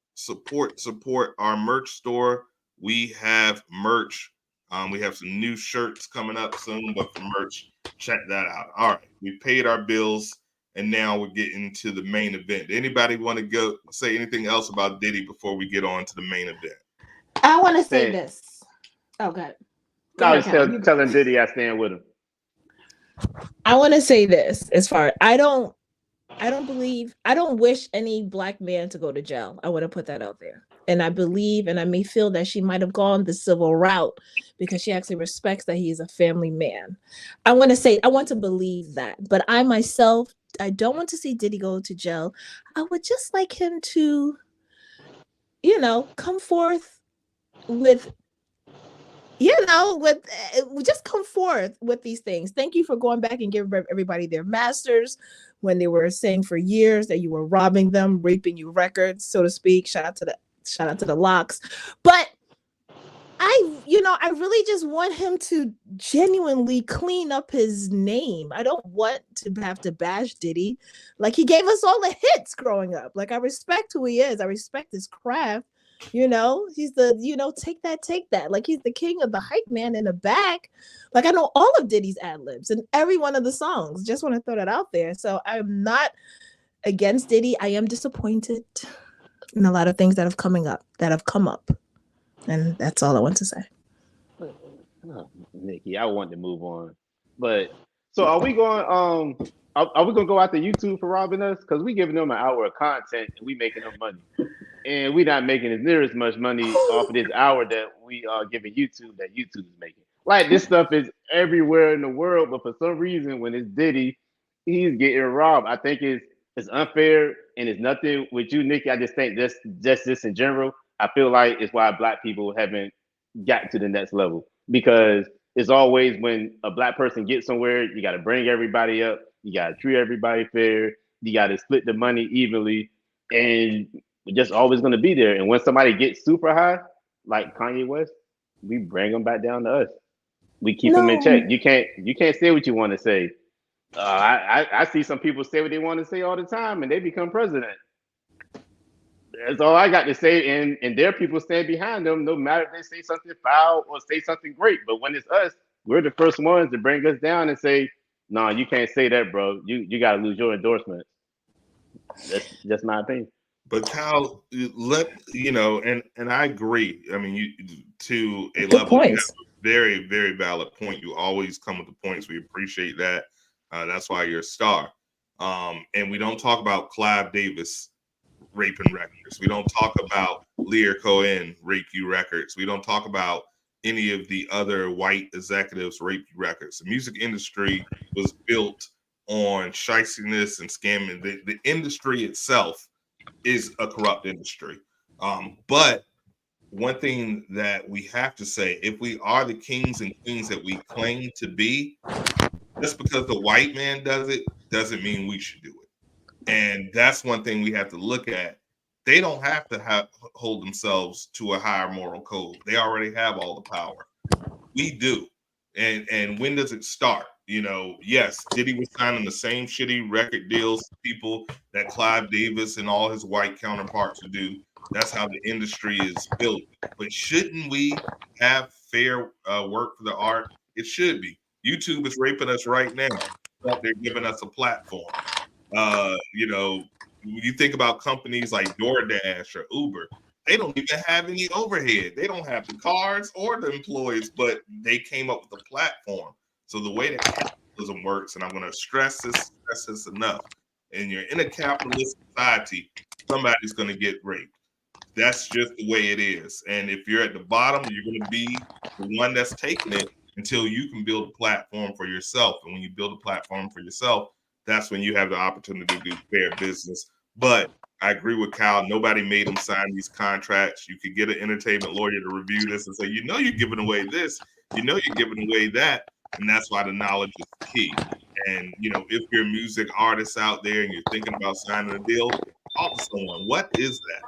our merch store. We have merch. We have some new shirts coming up soon, but for merch, check that out. All right, we paid our bills, and now we're getting to the main event. Anybody want to go say anything else about Diddy before we get on to the main event? I want to say this. Oh, God. I was telling Diddy I stand with him. I want to say this as far I don't wish any black man to go to jail. I want to put that out there. And I believe, and I may feel that she might have gone the civil route because she actually respects that he is a family man. I want to believe that. But I myself, I don't want to see Diddy go to jail. I would just like him to, come forth with just come forth with these things. Thank you for going back and giving everybody their masters. when they were saying for years that you were robbing them, raping you records, so to speak. Shout out to the locks. But I really just want him to genuinely clean up his name. I don't want to have to bash Diddy. Like, he gave us all the hits growing up. Like, I respect who he is. I respect his craft. He's the, take that. Like, he's the king of the hype man in the back. Like, I know all of Diddy's ad-libs and every one of the songs. Just want to throw that out there. So I'm not against Diddy. I am disappointed in a lot of things that have come up. And that's all I want to say. Nikki, I want to move on. But so are we going are we gonna go after YouTube for robbing us? Because we giving them an hour of content and we making them money. And we not making as near as much money off of this hour that we are giving YouTube that YouTube is making. Like, this stuff is everywhere in the world, but for some reason when it's Diddy, he's getting robbed. I think it's unfair, and it's nothing with you, Nikki. I just think just this in general. I feel like it's why Black people haven't got to the next level, because it's always when a Black person gets somewhere, you got to bring everybody up, you got to treat everybody fair, you got to split the money evenly, and we're just always going to be there. And when somebody gets super high, like Kanye West, we bring them back down to us. We keep them in check. You can't say what you want to say. I see some people say what they want to say all the time, and they become president. That's all I got to say. And their people stand behind them, no matter if they say something foul or say something great. But when it's us, we're the first ones to bring us down and say, "No, you can't say that, bro. You got to lose your endorsement." That's just my opinion. But Kyle, and I agree. I mean, you to a level, you have a very, very valid point. You always come with the points. We appreciate that. That's why you're a star. And we don't talk about Clive Davis raping records. We don't talk about Lear Cohen rape you records. We don't talk about any of the other white executives rape you records. The music industry was built on shiciness and scamming. The industry itself is a corrupt industry. But one thing that we have to say, if we are the kings and queens that we claim to be, just because the white man does it doesn't mean we should do it. And that's one thing we have to look at. They don't have to hold themselves to a higher moral code. They already have all the power. We do. And when does it start? Yes, Diddy was signing the same shitty record deals to people that Clive Davis and all his white counterparts would do. That's how the industry is built. But shouldn't we have fair work for the art? It should be. YouTube is raping us right now, but they're giving us a platform. When you think about companies like DoorDash or Uber, they don't even have any overhead. They don't have the cars or the employees, but they came up with a platform. So the way that capitalism works, and I'm going to stress this enough, and you're in a capitalist society, somebody's going to get raped. That's just the way it is. And if you're at the bottom, you're going to be the one that's taking it until you can build a platform for yourself. And when you build a platform for yourself, that's when you have the opportunity to do fair business. But I agree with Kyle. Nobody made them sign these contracts. You could get an entertainment lawyer to review this and say, you're giving away this, you're giving away that. And that's why the knowledge is key. And, if you're a music artist out there and you're thinking about signing a deal, talk to someone. What is that?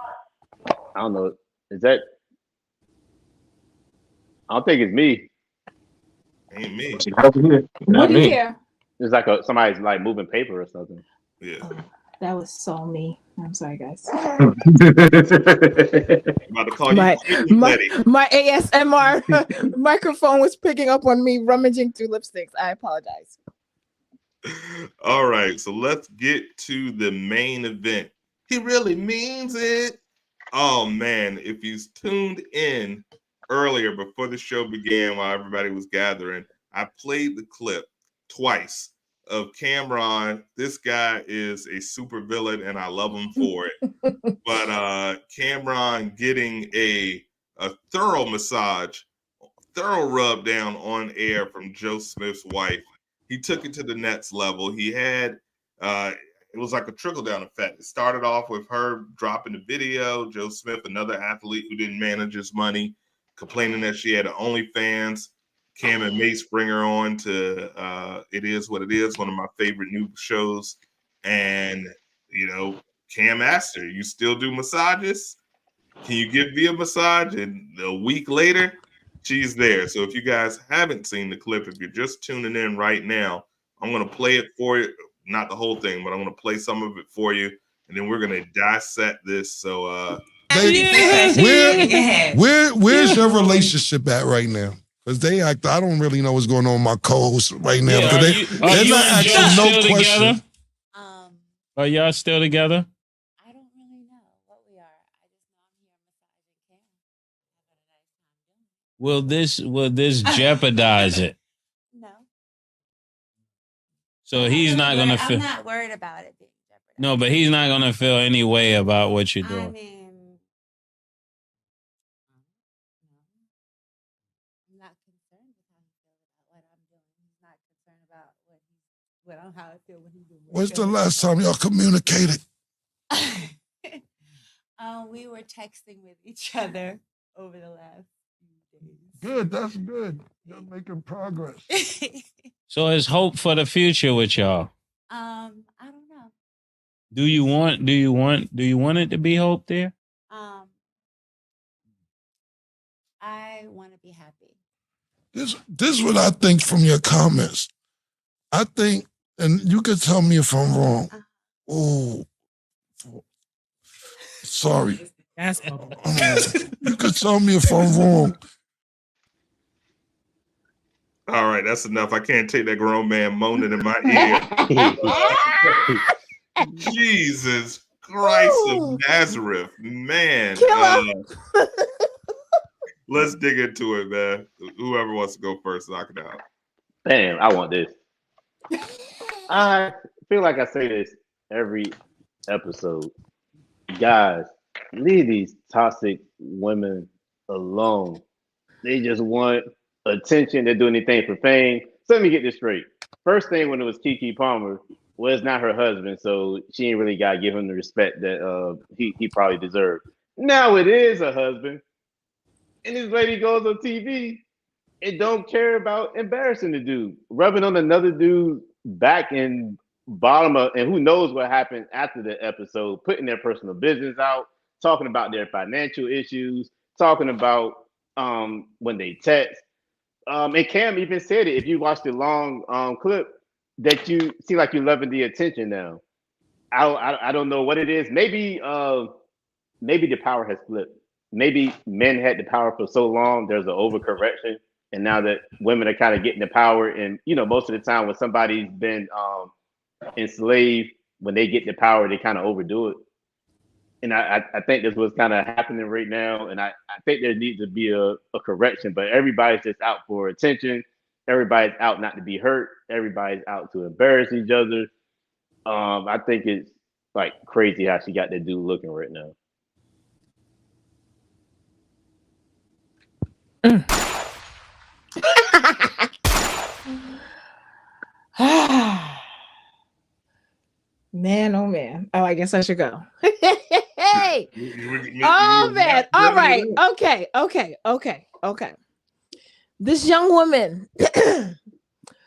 I don't know. Is that? I don't think it's me. Ain't me. What do you hear? It's like somebody's like moving paper or something. Yeah. Oh, that was so me. I'm sorry, guys. I'm about to call my ASMR microphone was picking up on me rummaging through lipsticks. I apologize. All right, so let's get to the main event. He really means it. Oh man, if you tuned in earlier before the show began, while everybody was gathering, I played the clip twice of Cameron. This guy is a super villain, and I love him for it. But Cameron getting a thorough massage, thorough rub down on air from Joe Smith's wife. He took it to the next level. He had it was like a trickle down effect. It started off with her dropping the video. Joe Smith, another athlete who didn't manage his money, complaining that she had an OnlyFans. Cam and Mace bring her on to It Is What It Is, one of my favorite new shows. And, Cam asked her, you still do massages? Can you give me a massage? And a week later, she's there. So if you guys haven't seen the clip, if you're just tuning in right now, I'm going to play it for you. Not the whole thing, but I'm going to play some of it for you. And then we're going to dissect this. So, where's your relationship at right now? Because they act, I don't really know what's going on with my co-host right now. Yeah, They're not asking no question. Are y'all still together? I don't really know what we are. I just know I'm here massaging Cam. Will this jeopardize it? No. So he's not gonna feel. I'm not worried about it being jeopardized. No, but he's not gonna feel any way about what you're doing. I mean, I'm not concerned with how he feels about what I'm doing. He's not concerned about how I feel when he's doing. When's the last time y'all communicated? We were texting with each other over the last few days. Good, that's good. You're making progress. So there's hope for the future with y'all. I don't know. Do you want it to be hope there? I want to be happy. This is what I think from your comments. I think, and you could tell me if I'm wrong. Oh, sorry. You could tell me if I'm wrong. all right, that's enough. I can't take that grown man moaning in my ear. Jesus Christ of Nazareth, man. Let's dig into it, man. Whoever wants to go first, knock it out. Damn, I want this. I feel like I say this every episode. Guys, leave these toxic women alone. They just want attention. They do anything for fame. So let me get this straight. First thing when it was Keke Palmer was not her husband, so she ain't really got to give him the respect that he probably deserved. Now it is a husband, and this lady goes on TV and don't care about embarrassing the dude, rubbing on another dude's back and bottom of, and who knows what happened after the episode, putting their personal business out, talking about their financial issues, talking about when they text. And Cam even said it, if you watch the long clip, that you seem like you're loving the attention now. I don't know what it is. Maybe the power has flipped. Maybe men had the power for so long, there's an overcorrection. And now that women are kind of getting the power, and most of the time when somebody's been enslaved, when they get the power, they kind of overdo it. And I think that's what's kind of happening right now. And I think there needs to be a correction, but everybody's just out for attention. Everybody's out not to be hurt. Everybody's out to embarrass each other. I think it's like crazy how she got that dude looking right now. Man, oh man. Oh, I guess I should go. Hey. Oh man. All right. Okay. This young woman.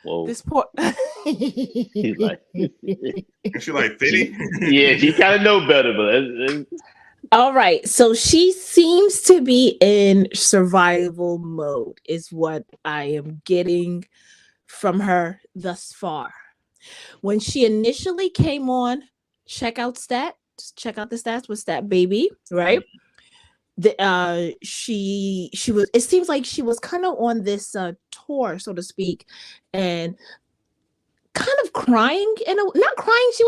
Whoa. This poor. Is she like 50? Yeah, she kind of know better, but all right. So she seems to be in survival mode, is what I am getting from her thus far. When she initially came on, check out the stats with Stat Baby, right? She was, it seems like she was kind of on this tour, so to speak, and kind of crying, not crying. She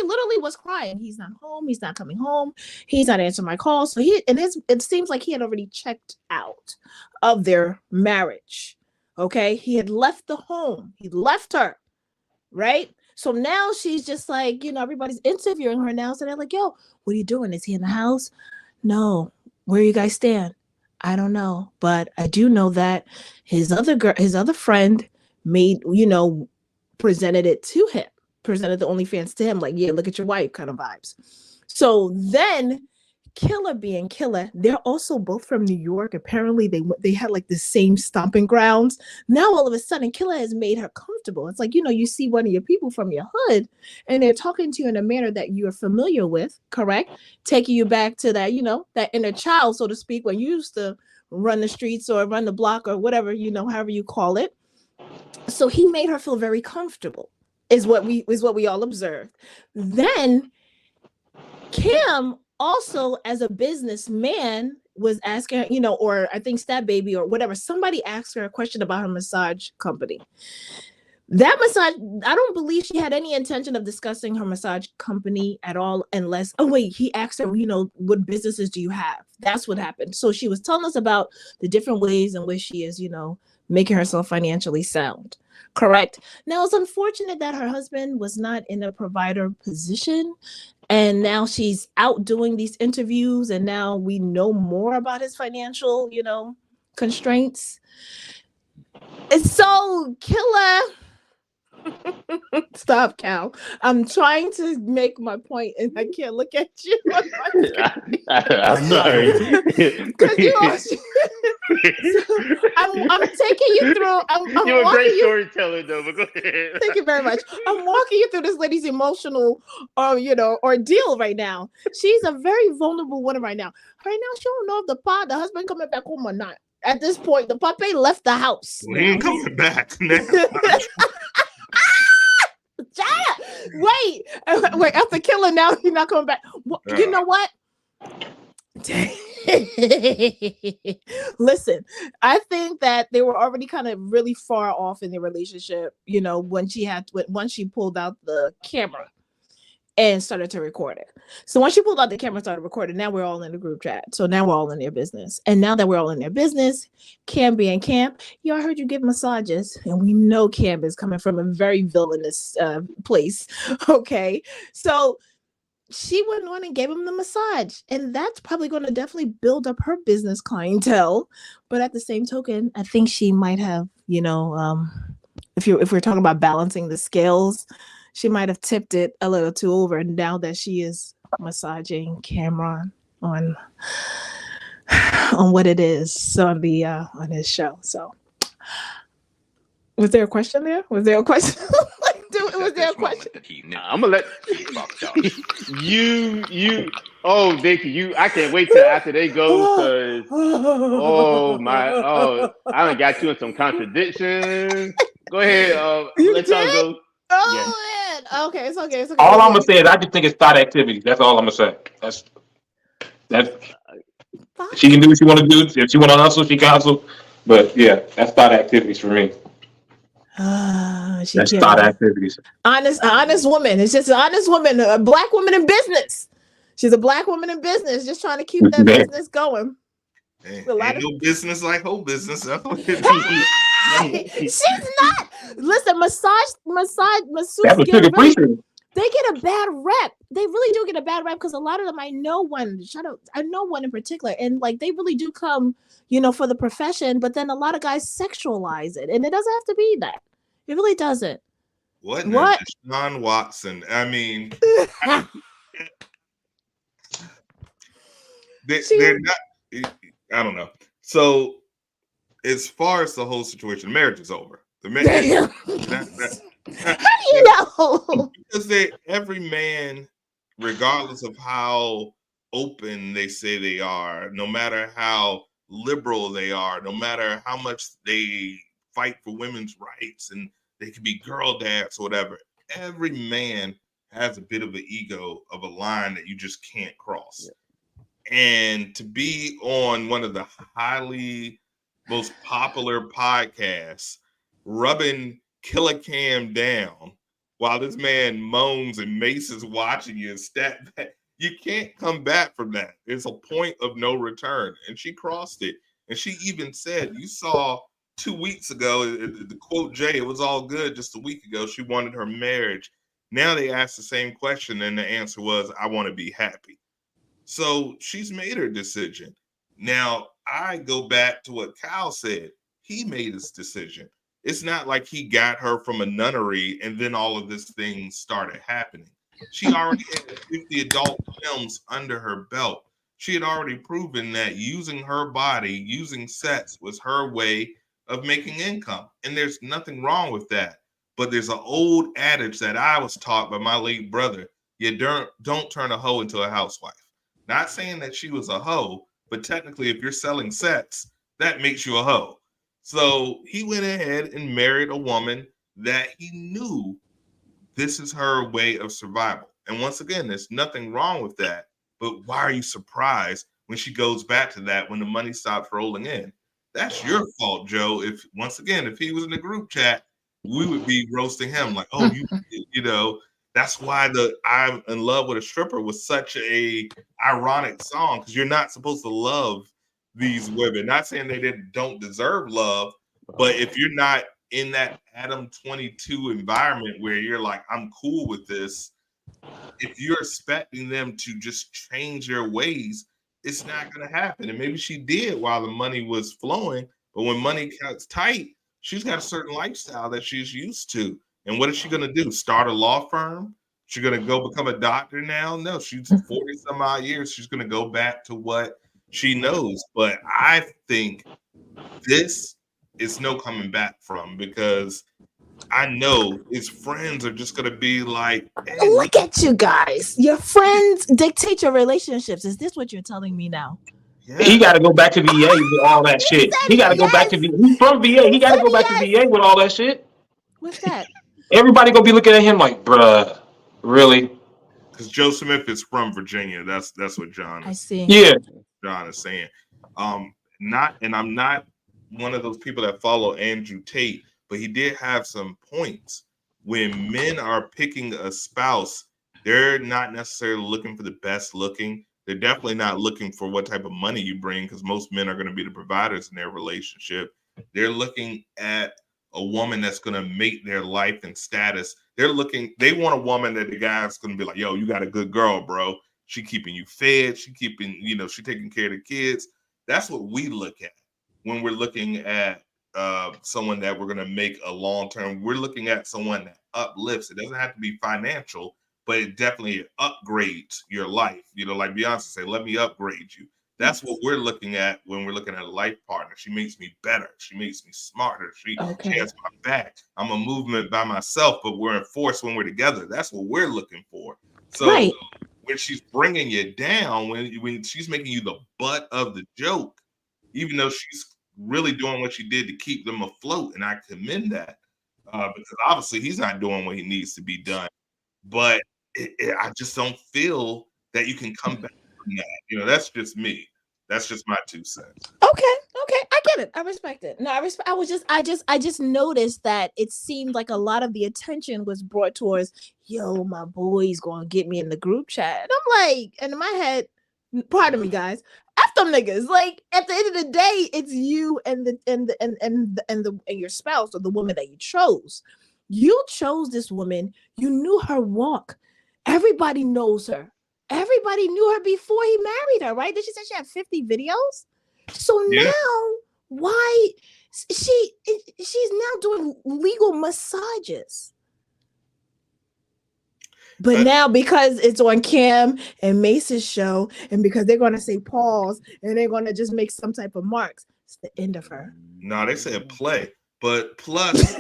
literally was crying. He's not home. He's not coming home. He's not answering my calls. So it seems like he had already checked out of their marriage. Okay. He had left the home. He left her. Right. So now she's just like, everybody's interviewing her now. So they're like, yo, what are you doing? Is he in the house? No. Where you guys stand? I don't know. But I do know that his other friend presented it to him, presented the OnlyFans to him, like, yeah, look at your wife kind of vibes. So then Killer being Killer, they're also both from New York. Apparently, they had like the same stomping grounds. Now, all of a sudden, Killer has made her comfortable. It's like, you see one of your people from your hood, and they're talking to you in a manner that you are familiar with, correct? Taking you back to that, that inner child, so to speak, when you used to run the streets or run the block or whatever, however you call it. So he made her feel very comfortable, is what we all observed. Then Kim also, as a businessman, was asking, or I think Stab Baby or whatever, somebody asked her a question about her massage company. That massage, I don't believe she had any intention of discussing her massage company at all, unless, he asked her, what businesses do you have? That's what happened. So she was telling us about the different ways in which she is, making herself financially sound. Correct. Now, it's unfortunate that her husband was not in a provider position. And now she's out doing these interviews, and now we know more about his financial, constraints. It's so Killer. Stop, Cal. I'm trying to make my point, and I can't look at you. I'm sorry. I'm taking you through. You're a great storyteller, though. But go ahead. Thank you very much. I'm walking you through this lady's emotional, ordeal right now. She's a very vulnerable woman right now. Right now, she don't know if the husband coming back home or not. At this point, the puppy left the house. He ain't coming back now. Wait, after Killer, now he's not coming back. You know what? Listen, I think that they were already kind of really far off in their relationship, when she pulled out the camera and started to record it. So once she pulled out the camera and started recording, now we're all in the group chat. So now we're all in their business. And now that we're all in their business, Cam being Cam, I heard you give massages. And we know Cam is coming from a very villainous place. Okay. So she went on and gave him the massage. And that's probably going to definitely build up her business clientele. But at the same token, I think she might have, if we're talking about balancing the scales, she might have tipped it a little too over now that she is massaging Cameron on what it is on his show. So, was there a question there? Was there a question? Was there a question? I'm gonna let you. Oh, Dickie, I can't wait till after they go, because I done got you in some contradictions. Go ahead, let y'all go. Man. Okay, it's okay. All I'm gonna say is I just think it's thought activity. That's all I'm gonna say. That's she can do what she want to do. If she want to hustle, she can hustle. But yeah, that's thought activities for me. That's thought activities. Honest woman. It's just an honest woman, a black woman in business. She's a black woman in business, just trying to keep that business going. Ain't no business like whole business. She's not. Listen, masseurs they get a bad rep. They really do get a bad rep, because a lot of them, I know one in particular, and like they really do come, for the profession, but then a lot of guys sexualize it, and it doesn't have to be that. It really doesn't. What? Deshaun Watson. I mean, they're not. I don't know. So, as far as the whole situation, the marriage is over. The marriage. How do you know? Because every man, regardless of how open they say they are, no matter how liberal they are, no matter how much they fight for women's rights, and they can be girl dads or whatever, every man has a bit of an ego, of a line that you just can't cross. Yeah. And to be on one of the most popular podcasts, rubbing Killer Cam down while this man moans and Mace is watching you and step back, you can't come back from that. It's a point of no return. And she crossed it. And she even said, you saw 2 weeks ago, the quote Jay, it was all good just a week ago. She wanted her marriage. Now they asked the same question, and the answer was, I want to be happy. So she's made her decision. Now, I go back to what Kyle said. He made his decision. It's not like he got her from a nunnery and then all of this thing started happening. She already had 50 adult films under her belt. she had already proven that using her body, using sex was her way of making income. And there's nothing wrong with that. But there's an old adage that I was taught by my late brother. You don't turn a hoe into a housewife. Not saying that she was a hoe, but technically if you're selling sex, that makes you a hoe. So he went ahead and married a woman that he knew this is her way of survival. And once again, there's nothing wrong with that. But why are you surprised when she goes back to that when the money stops rolling in? That's your fault, Joe. If once again, if he was in the group chat, we would be roasting him like, oh, you know, that's why the I'm in love with a stripper was such a ironic song, because you're not supposed to love these women. Not saying they don't deserve love, but if you're not in that Adam 22 environment where you're like, I'm cool with this, if you're expecting them to just change their ways, it's not going to happen. And maybe she did while the money was flowing, but when money gets tight, she's got a certain lifestyle that she's used to. And what is she going to do? Start a law firm? She's going to go become a doctor now? No, she's 40 some odd years. She's going to go back to what she knows. But I think this is no coming back from, because I know his friends are just gonna be like, hey, look at you guys. Your friends dictate your relationships. Is this what you're telling me now? Yeah. He got to go back to VA with all that shit. He got to go back to VA. He's from VA. He got to go back to VA with all that shit. What's that? Everybody gonna be looking at him like, bruh, really? Because Joe Smith is from Virginia. That's what John is. I see. Yeah. John is saying. I'm not one of those people that follow Andrew Tate, but he did have some points. When men are picking a spouse, they're not necessarily looking for the best looking. They're definitely not looking for what type of money you bring, because most men are going to be the providers in their relationship. They're looking at a woman that's going to make their life and status. They want a woman that the guy's going to be like, yo, you got a good girl, bro. She keeping you fed. She taking care of the kids. That's what we look at when we're looking at someone that we're going to make a long-term. We're looking at someone that uplifts. It doesn't have to be financial, but it definitely upgrades your life. Like Beyonce say, let me upgrade you. That's what we're looking at when we're looking at a life partner. She makes me better. She makes me smarter. She has my back. I'm a movement by myself, but we're in force when we're together. That's what we're looking for. So when she's bringing you down, when she's making you the butt of the joke, even though she's really doing what she did to keep them afloat, and I commend that, because obviously he's not doing what he needs to be done. But I just don't feel that you can come back from that. That's just me. That's just my 2 cents. Okay, I get it. I respect it. No, I just noticed that it seemed like a lot of the attention was brought towards, yo, my boy's gonna get me in the group chat. And I'm like, and in my head, pardon me, guys, F them niggas. Like, at the end of the day, it's you and your spouse, or the woman that you chose. You chose this woman. You knew her walk. Everybody knows her. Everybody knew her before he married her, right? Did she say she had 50 videos? So now, why she's now doing legal massages? But now, because it's on Cam and Mace's show, and because they're going to say pause, and they're going to just make some type of marks, it's the end of her. No, they said play. But plus,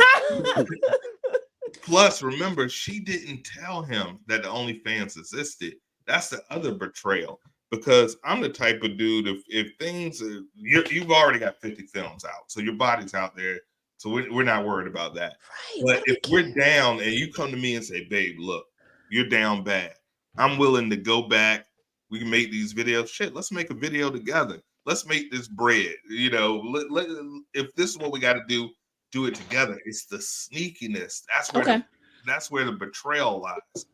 remember, she didn't tell him that the OnlyFans existed. That's the other betrayal. Because I'm the type of dude, if things, you've already got 50 films out, so your body's out there, so we're not worried about that. Right, but if we're down and you come to me and say, babe, look, you're down bad, I'm willing to go back. We can make these videos. Shit, let's make a video together. Let's make this bread. If this is what we got to do it together. It's the sneakiness. That's where the betrayal lies.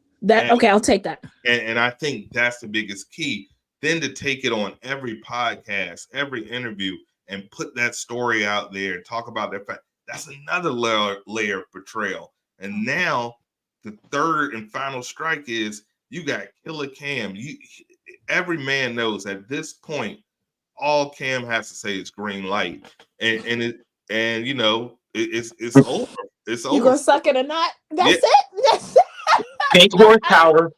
I'll take that. And I think that's the biggest key. Then to take it on every podcast, every interview, and put that story out there and talk about their fact. That's another layer of betrayal. And now the third and final strike is you got Killer Cam. Every man knows at this point, all Cam has to say is green light, it's over. It's over. You gonna suck it or not? That's it. That's it. Pink horsepower.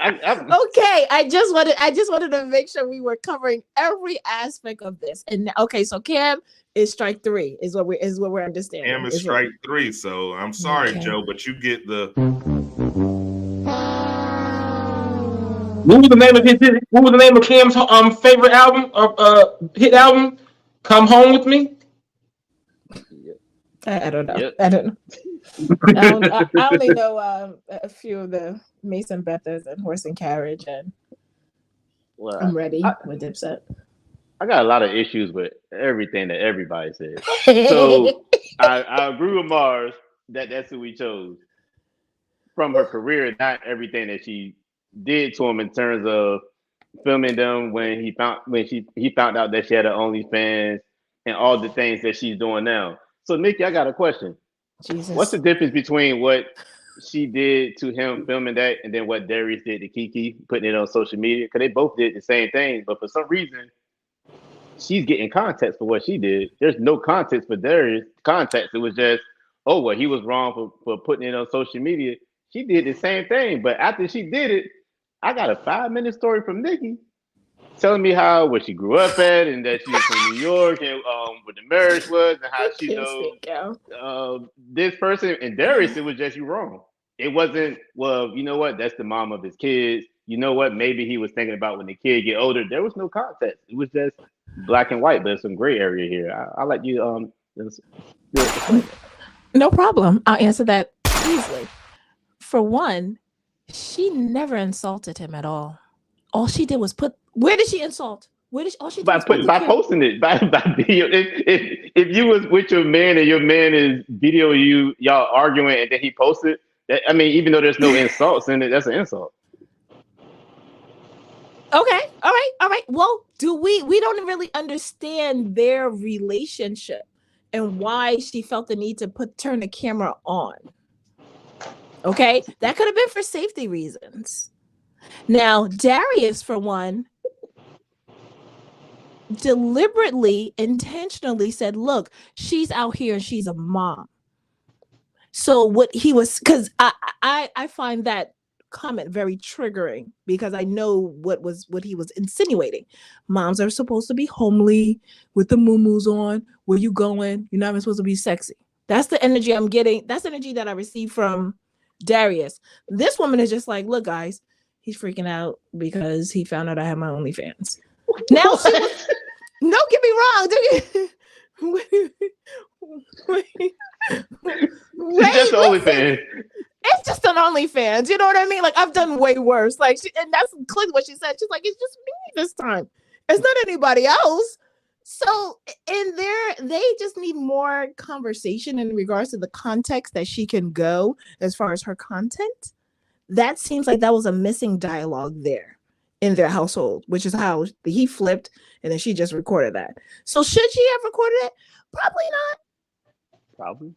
Okay, I just wanted to make sure we were covering every aspect of this. And okay, so Cam is strike 3 is what we're understanding. Cam is strike 3. So I'm sorry, Joe, but you get the. What was the name of What was the name of Cam's favorite album or hit album? Come Home With Me. I don't know. Yep. I don't know. I only know a few of the Mason Bethers and Horse and Carriage, and Well, I'm ready with Dipset. I got a lot of issues with everything that everybody said. So I agree with Mars that's who we chose from her career, not everything that she did to him in terms of filming them when he found out that she had an OnlyFans and all the things that she's doing now. So Nikki, I got a question. Jesus. What's the difference between what she did to him filming that and then what Darius did to Kiki putting it on social media? Because they both did the same thing, but for some reason she's getting context for what she did. There's no context for Darius. Context. It was just, oh well, he was wrong for putting it on social media. She did the same thing, but after she did it, I got a 5-minute story from Nikki telling me how where she grew up at and that she was from New York and what the marriage was and how she knows this person. And Darius, it was just you wrong. It wasn't, well, you know what? That's the mom of his kids. You know what? Maybe he was thinking about when the kid get older. There was no context. It was just black and white, but there's some gray area here. I'll let you No problem. I'll answer that easily. For one, she never insulted him at all. All she did was where did she insult? Where did she, all she did by posting it by video. If you was with your man and your man is videoing y'all arguing and then he posted that, I mean, even though there's no insults in it, that's an insult. Okay, all right. Well, we don't really understand their relationship and why she felt the need to turn the camera on. Okay, that could have been for safety reasons. Now, Darius, for one, deliberately, intentionally said, look, she's out here and she's a mom. So what he was, because I find that comment very triggering because I know what he was insinuating. Moms are supposed to be homely with the muumuus on. Where you going? You're not even supposed to be sexy. That's the energy I'm getting. That's the energy that I received from Darius. This woman is just like, look, guys, he's freaking out because he found out I have my OnlyFans. Now don't get me wrong. It's just OnlyFans. It's just an OnlyFans. You know what I mean? Like, I've done way worse. Like, and that's clearly what she said. She's like, it's just me this time. It's not anybody else. So they just need more conversation in regards to the context that she can go as far as her content. That seems like that was a missing dialogue there in their household, which is how he flipped and then she just recorded that. So should she have recorded it? Probably not. Probably.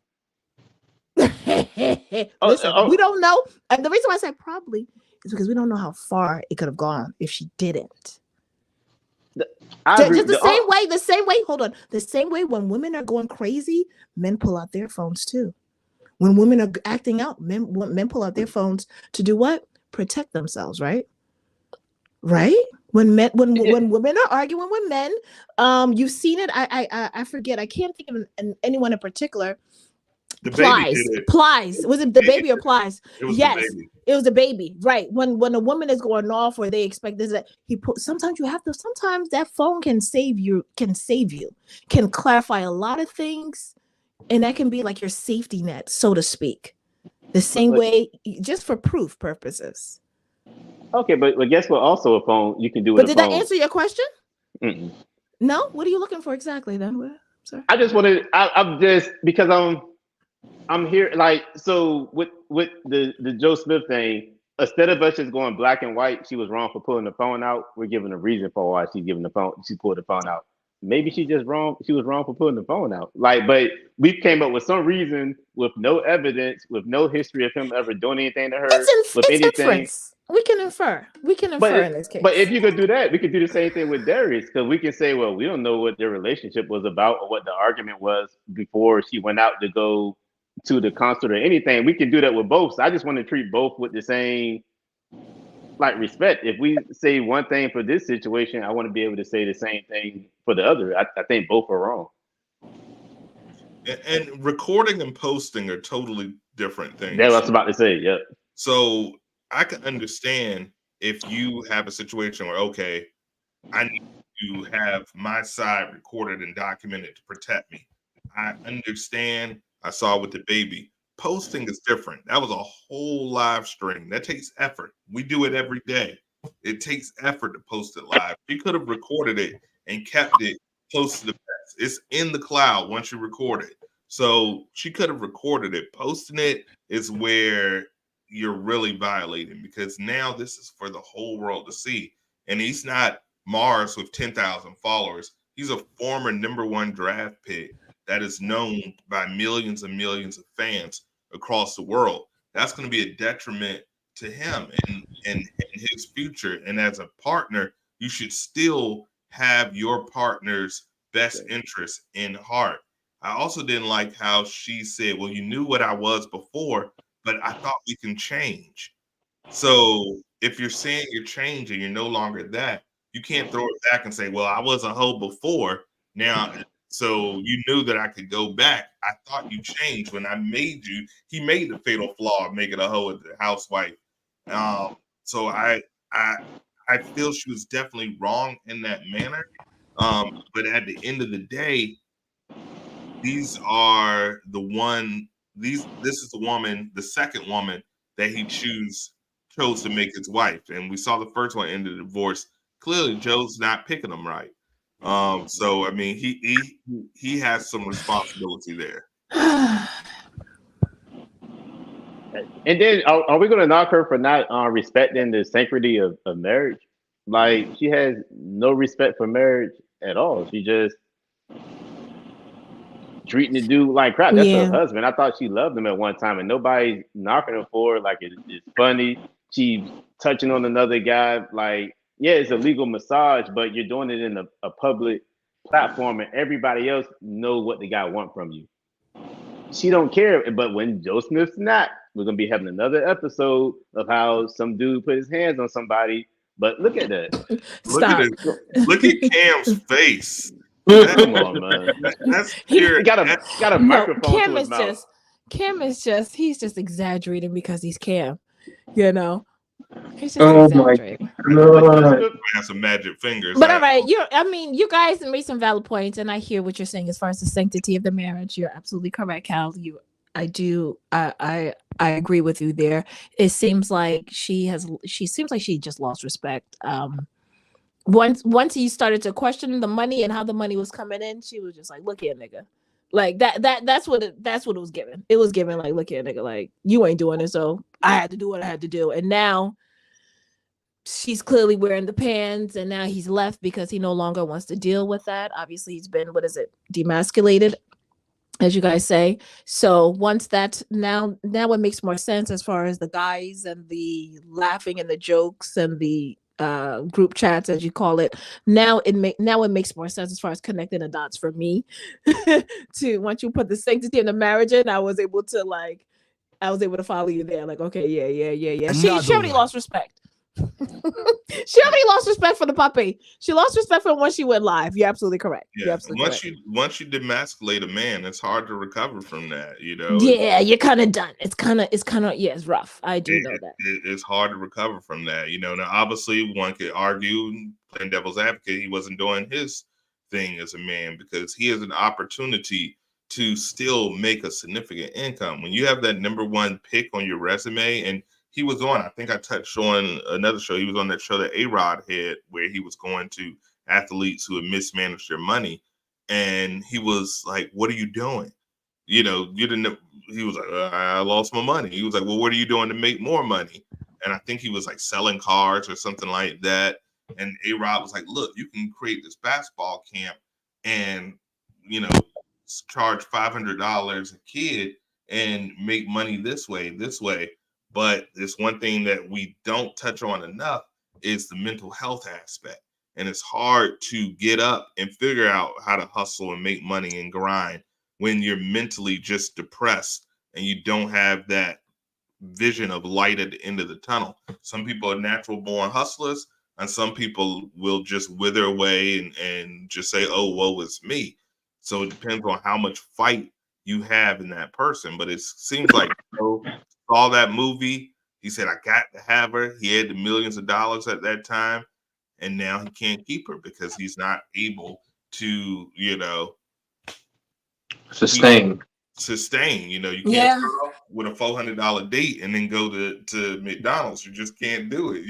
Listen, we don't know. And the reason why I said probably is because we don't know how far it could have gone if she didn't. Just the same way. Hold on. The same way when women are going crazy, men pull out their phones too. When women are acting out, men pull out their phones to do what? Protect themselves, right? Right? When women are arguing with men, you've seen it. I forget. I can't think of anyone in particular. Plies. Was it the baby or Plies? Yes, it was the baby. Right. When a woman is going off, or they expect this, that sometimes you have to. Sometimes that phone can save you. Can clarify a lot of things, and that can be like your safety net, so to speak. The same way, just for proof purposes. Okay, but guess what? Also, a phone you can do. But did that answer your question? Mm-mm. No. What are you looking for exactly then? Sorry. I just wanted. I'm just because I'm here, like, so with the Joe Smith thing, instead of us just going black and white, she was wrong for pulling the phone out. We're giving a reason for why she pulled the phone out. Maybe she was wrong for pulling the phone out. Like, but we came up with some reason with no evidence, with no history of him ever doing anything to her. It's inference. We can infer in this case. But if you could do that, we could do the same thing with Darius, because we can say, well, we don't know what their relationship was about or what the argument was before she went out to go to the concert or anything. We can do that with both. So I just want to treat both with the same like respect. If we say one thing for this situation, I want to be able to say the same thing for the other. I think both are wrong. And recording and posting are totally different That's things. what I was about to say. Yep. So I can understand if you have a situation where, okay, I need to have my side recorded and documented to protect me. I understand. I saw with the baby. Posting is different. That was a whole live stream. That takes effort. We do it every day. It takes effort to post it live. You could have recorded it and kept it close to the best. It's in the cloud once you record it. So she could have recorded it. Posting it is where you're really violating, because now this is for the whole world to see. And he's not Mars with 10,000 followers. He's a former #1 draft pick that is known by millions and millions of fans across the world. That's going to be a detriment to him and his future. And as a partner, you should still have your partner's best interest in heart. I also didn't like how she said, well, you knew what I was before, but I thought we can change. So if you're saying you're changing, you're no longer that, you can't throw it back and say, well, I was a hoe before. Now, so you knew that I could go back. I thought you changed when I made you. He made the fatal flaw of making a hoe of the housewife. So I feel she was definitely wrong in that manner. But at the end of the day, these are the one. This is the woman, the second woman that he chose to make his wife, and we saw the first one end the divorce. Clearly, Joe's not picking them right. So I mean, he has some responsibility there. And then, are we going to knock her for not respecting the sanctity of marriage? Like, she has no respect for marriage at all. She just treating the dude like crap. That's her husband. I thought she loved him at one time, and nobody's knocking her for it. Like, it's funny. She's touching on another guy. Like, yeah, it's a legal massage, but you're doing it in a public platform, and everybody else knows what the guy wants from you. She don't care. But when Joe Smith's not, we're gonna be having another episode of how some dude put his hands on somebody. But look at that. Look at Cam's face. Come on, man. That's he got a microphone Cam to his is mouth. he's just exaggerating because he's Cam. You know, he's just exaggerating. Have some magic fingers. But all right, you guys made some valid points, and I hear what you're saying as far as the sanctity of the marriage. You're absolutely correct, Cal. I agree with you there. It seems like she just lost respect. Once he started to question the money and how the money was coming in, she was just like, "Look here, nigga." Like that's what it was given. It was given like, "Look here, nigga, like you ain't doing it, so I had to do what I had to do." And now she's clearly wearing the pants, and now he's left because he no longer wants to deal with that. Obviously, he's been, demasculated, as you guys say. So once that now it makes more sense as far as the guys and the laughing and the jokes and the group chats, as you call it. Now it makes more sense as far as connecting the dots for me. To once you put the sanctity of the marriage in, I was able to follow you there. Like, okay, yeah. She already lost respect. She already lost respect for the puppy. She lost respect for when she went live. You're absolutely correct. Yeah. You're absolutely correct. Once you demasculate a man, it's hard to recover from that. You know. Yeah, you're kind of done. It's kind of it's rough. I do know that. It's hard to recover from that. You know. Now, obviously, one could argue, playing devil's advocate, he wasn't doing his thing as a man because he has an opportunity to still make a significant income. When you have that #1 pick on your resume, and he was on, I think I touched on another show. He was on that show that A-Rod had, where he was going to athletes who had mismanaged their money. And he was like, what are you doing? You know, you didn't know. He was like, I lost my money. He was like, well, what are you doing to make more money? And I think he was like selling cars or something like that. And A-Rod was like, look, you can create this basketball camp and, you know, charge $500 a kid and make money this way. But it's one thing that we don't touch on enough is the mental health aspect. And it's hard to get up and figure out how to hustle and make money and grind when you're mentally just depressed and you don't have that vision of light at the end of the tunnel. Some people are natural born hustlers, and some people will just wither away and just say, "Oh, woe is me." So it depends on how much fight you have in that person. But it seems like saw that movie. He said, "I got to have her." He had the millions of dollars at that time, and now he can't keep her because he's not able to, Sustain. You can't start off with a $400 date and then go to McDonald's. You just can't do it.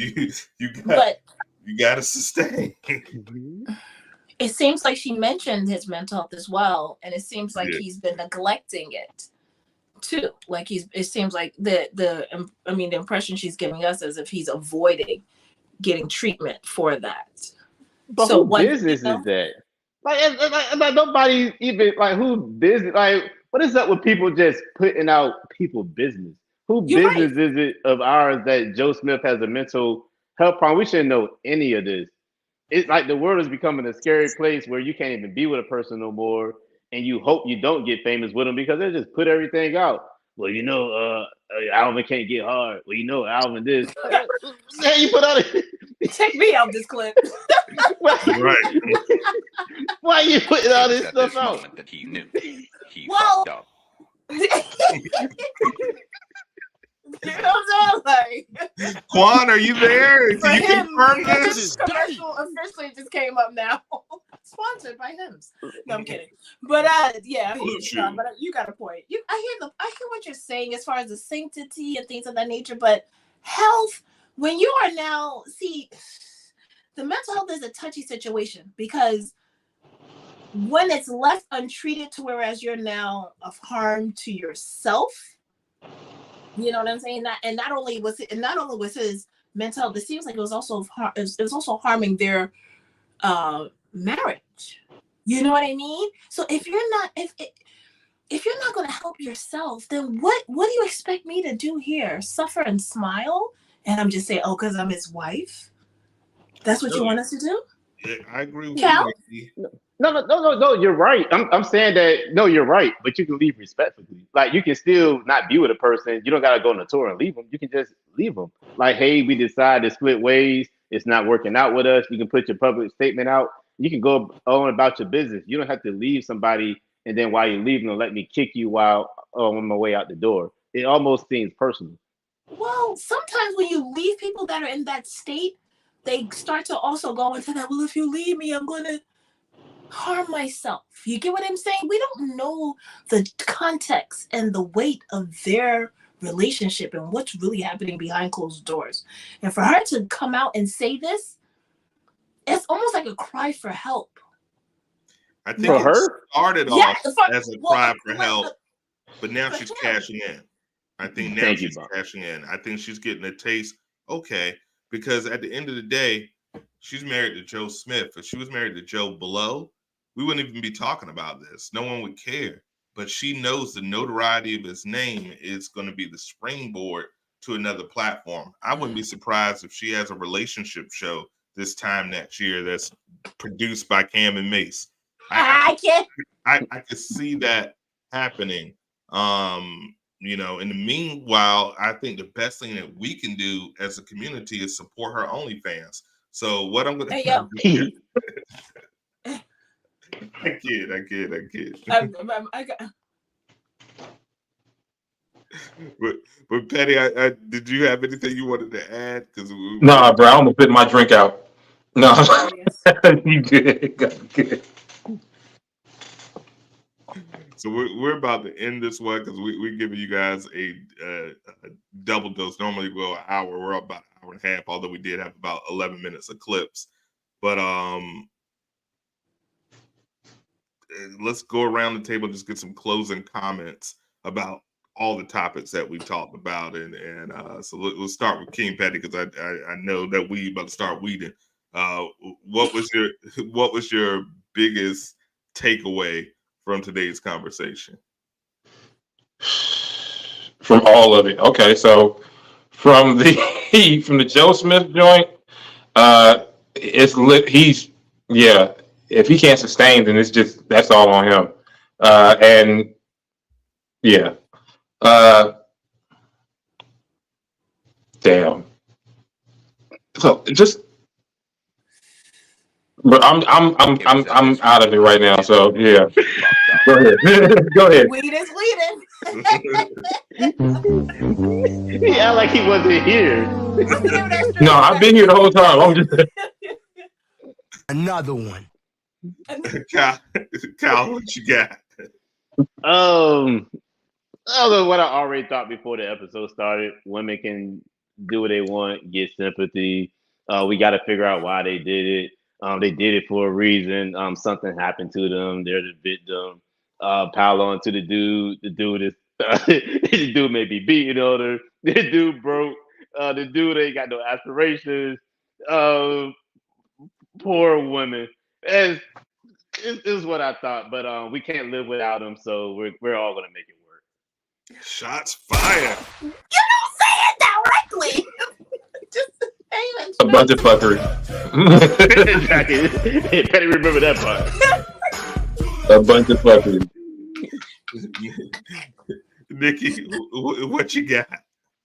You got to sustain. It seems like she mentioned his mental health as well, and it seems like he's been neglecting it too. Like it seems like the impression she's giving us is if he's avoiding getting treatment for that. But So who business is that? Like nobody even like who business. Like what is up with people just putting out people business? Who business is it of ours that Joe Smith has a mental health problem? We shouldn't know any of this. It's like the world is becoming a scary place where you can't even be with a person no more, and you hope you don't get famous with them because they just put everything out. Well, Alvin can't get hard. Well, Alvin this. Hey, you put out it. Check me out this clip. Right. Why are you putting all this stuff out? That he knew he fucked up. You know what I'm saying? Like, Quan, are you there? for Can you him, confirm this? commercial officially just came up now. Sponsored by him. No, I'm kidding. But yeah, but you got a point. I hear what you're saying as far as the sanctity and things of that nature, but health, when you are now, see, the mental health is a touchy situation because when it's left untreated to whereas you're now of harm to yourself, you know what I'm saying? Not only was his mental health, it seems like it was also harming their marriage. You know what I mean? So if you're not going to help yourself, then what do you expect me to do here? Suffer and smile? And I'm just saying, oh, because I'm his wife? That's what you want us to do? Yeah, I agree with Cal? you. No, you're right. I'm saying that, no, you're right, but you can leave respectfully. Like, you can still not be with a person. You don't got to go on a tour and leave them. You can just leave them. Like, hey, we decided to split ways. It's not working out with us. You can put your public statement out. You can go on about your business. You don't have to leave somebody, and then while you're leaving, let me kick you while on my way out the door. It almost seems personal. Well, sometimes when you leave people that are in that state, they start to also go into that, well, if you leave me, I'm going to harm myself. You get what I'm saying? We don't know the context and the weight of their relationship and what's really happening behind closed doors. And for her to come out and say this, it's almost like a cry for help. I think it started off as a cry for help, but now she's cashing in. I think now she's cashing in. I think she's getting a taste. Okay, because at the end of the day, she's married to Joe Smith. If she was married to Joe Blow, we wouldn't even be talking about this. No one would care. But she knows the notoriety of his name is going to be the springboard to another platform. I wouldn't be surprised if she has a relationship show this time next year that's produced by Cam and Mace. I could see that happening. In the meanwhile, I think the best thing that we can do as a community is support her OnlyFans. So what I'm going to do. I kid. But Petty, I did you have anything you wanted to add? Nah, bro, I'm gonna put my drink out. No, you good. So we're about to end this one because we're giving you guys a double dose. Normally we're an hour. We're about an hour and a half, although we did have about 11 minutes of clips. But let's go around the table and just get some closing comments about all the topics that we talked about. And so let's start with King Petty because I know that we about to start weeding. What was your biggest takeaway from today's conversation? From all of it. Okay, so from the Joe Smith joint, it's lit. If he can't sustain, then that's all on him. And yeah. Damn. So just, but I'm out of it right now. So yeah, go ahead. Go ahead. Weed is weeding. He act like he wasn't here. No, I've been here the whole time. I'm just Another one. Kyle, what you got? Other than what I already thought before the episode started, women can do what they want, get sympathy. We got to figure out why they did it. They did it for a reason. Something happened to them. They're the victim. Pile on to the dude. The dude is the dude may be beating on her. The dude broke. The dude ain't got no aspirations. Poor women. Is what I thought, but we can't live without him, so we're all gonna make it work. Shots fired. You don't say it directly. Just say it. a bunch of fuckery. Exactly. Better remember that part. A bunch of fuckery. Nikki, what you got?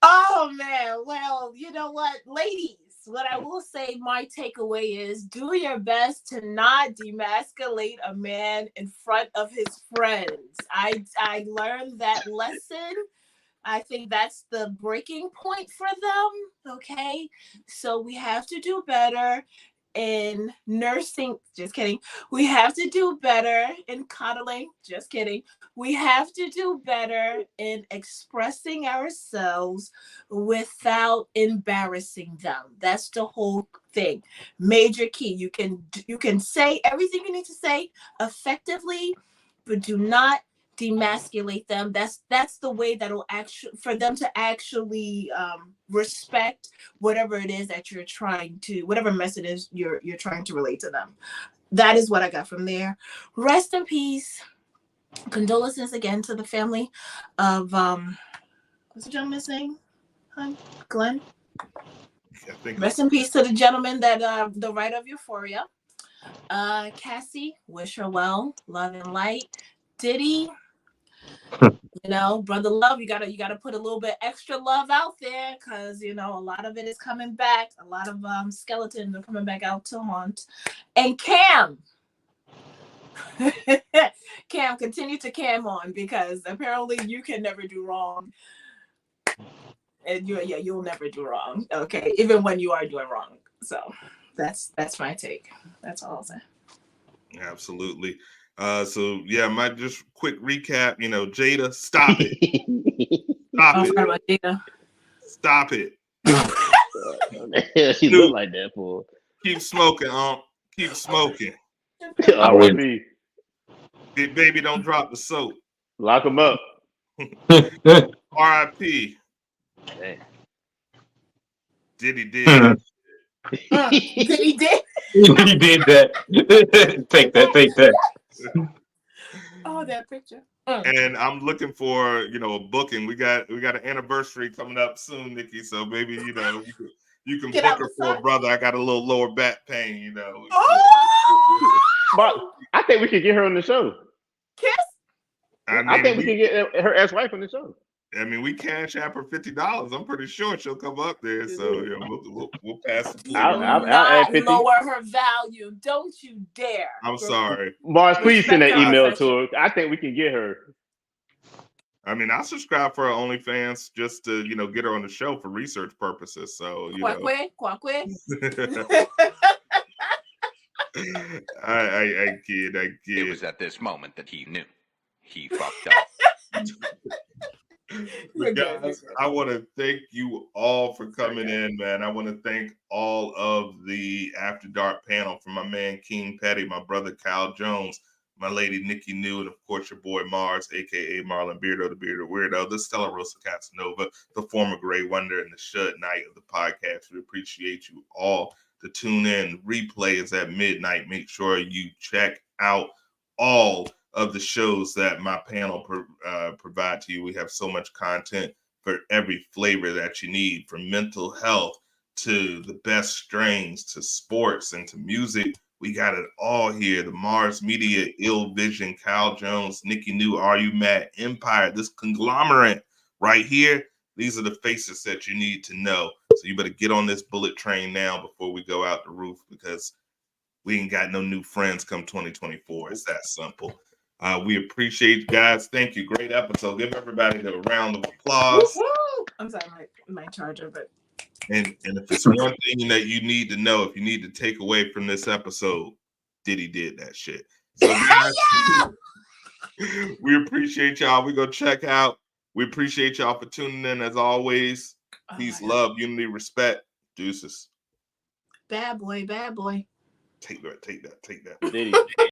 Oh man, well, you know what, ladies, what I will say, my takeaway is do your best to not demasculate a man in front of his friends. I learned that lesson. I think that's the breaking point for them. Okay, so we have to do better in nursing. Just kidding. We have to do better in cuddling. Just kidding. We have to do better in expressing ourselves without embarrassing them. That's the whole thing. Major key. You can say everything you need to say effectively, but do not demasculate them. That's the way that'll actually for them to actually respect whatever it is that you're trying to, whatever message is you're trying to relate to them. That is what I got from there. Rest in peace. Condolences again to the family of what's the gentleman's name? Glenn. Rest in peace to the gentleman that the writer of Euphoria. Cassie, wish her well, love and light. Diddy, you know, brother love, you gotta put a little bit extra love out there, because you know a lot of it is coming back. A lot of skeletons are coming back out to haunt. And Cam, Cam, continue to cam on, because apparently you can never do wrong, and you'll never do wrong. Okay, even when you are doing wrong. So that's my take. That's all I'll say. Absolutely. So yeah, my just quick recap. You know, Jada, stop it. Stop it. About Jada. Stop it. She look like that fool. Keep smoking, keep smoking. I would. Baby, don't drop the soap. Lock him up. R.I.P. Diddy did. He did. He did that. Take that. Oh, that picture. And I'm looking for, a booking. We got an anniversary coming up soon, Nikki. So maybe, you can Get book out her the for sun. a brother. I got a little lower back pain, Oh! But I think we could get her on the show. Kiss? I think we can get her ex-wife on the show. I mean, we cash app her $50. I'm pretty sure she'll come up there. So we'll pass it. I'll Not add 50. lower her value. Don't you dare. I'm sorry. Mars, please send that Respect our email to her. I think we can get her. I mean, I'll subscribe for her OnlyFans just to, get her on the show for research purposes. So, Kwakwe. I kid. It was at this moment that he knew he fucked up. But guys, I want to thank you all for coming in, man. I want to thank all of the After Dark panel, from my man King Petty, my brother Kyle Jones, my lady Nikki New, and of course your boy Mars, aka Marlon Beardo, the Bearded Weirdo, the Stella Rosa Casanova, the former Grey Wonder, and the Shut Night of the podcast. We appreciate you all to tune in. Replay is at midnight. Make sure you check out all of the shows that my panel provide to you. We have so much content for every flavor that you need, from mental health to the best strains to sports and to music. We got it all here. The Mars Media, Ill Vision, Kyle Jones, Nikki New, Are You Mad, Empire, this conglomerate right here. These are the faces that you need to know. So you better get on this bullet train now before we go out the roof, because we ain't got no new friends come 2024. It's that simple. We appreciate you guys. Thank you. Great episode. Give everybody a round of applause. Woo-hoo! I'm sorry, my charger, but And if it's one thing that you need to know, if you need to take away from this episode, Diddy did that shit. So guys, we appreciate y'all. We go check out. We appreciate y'all for tuning in as always. Peace, love, unity, respect. Deuces. bad boy. Take that. Diddy.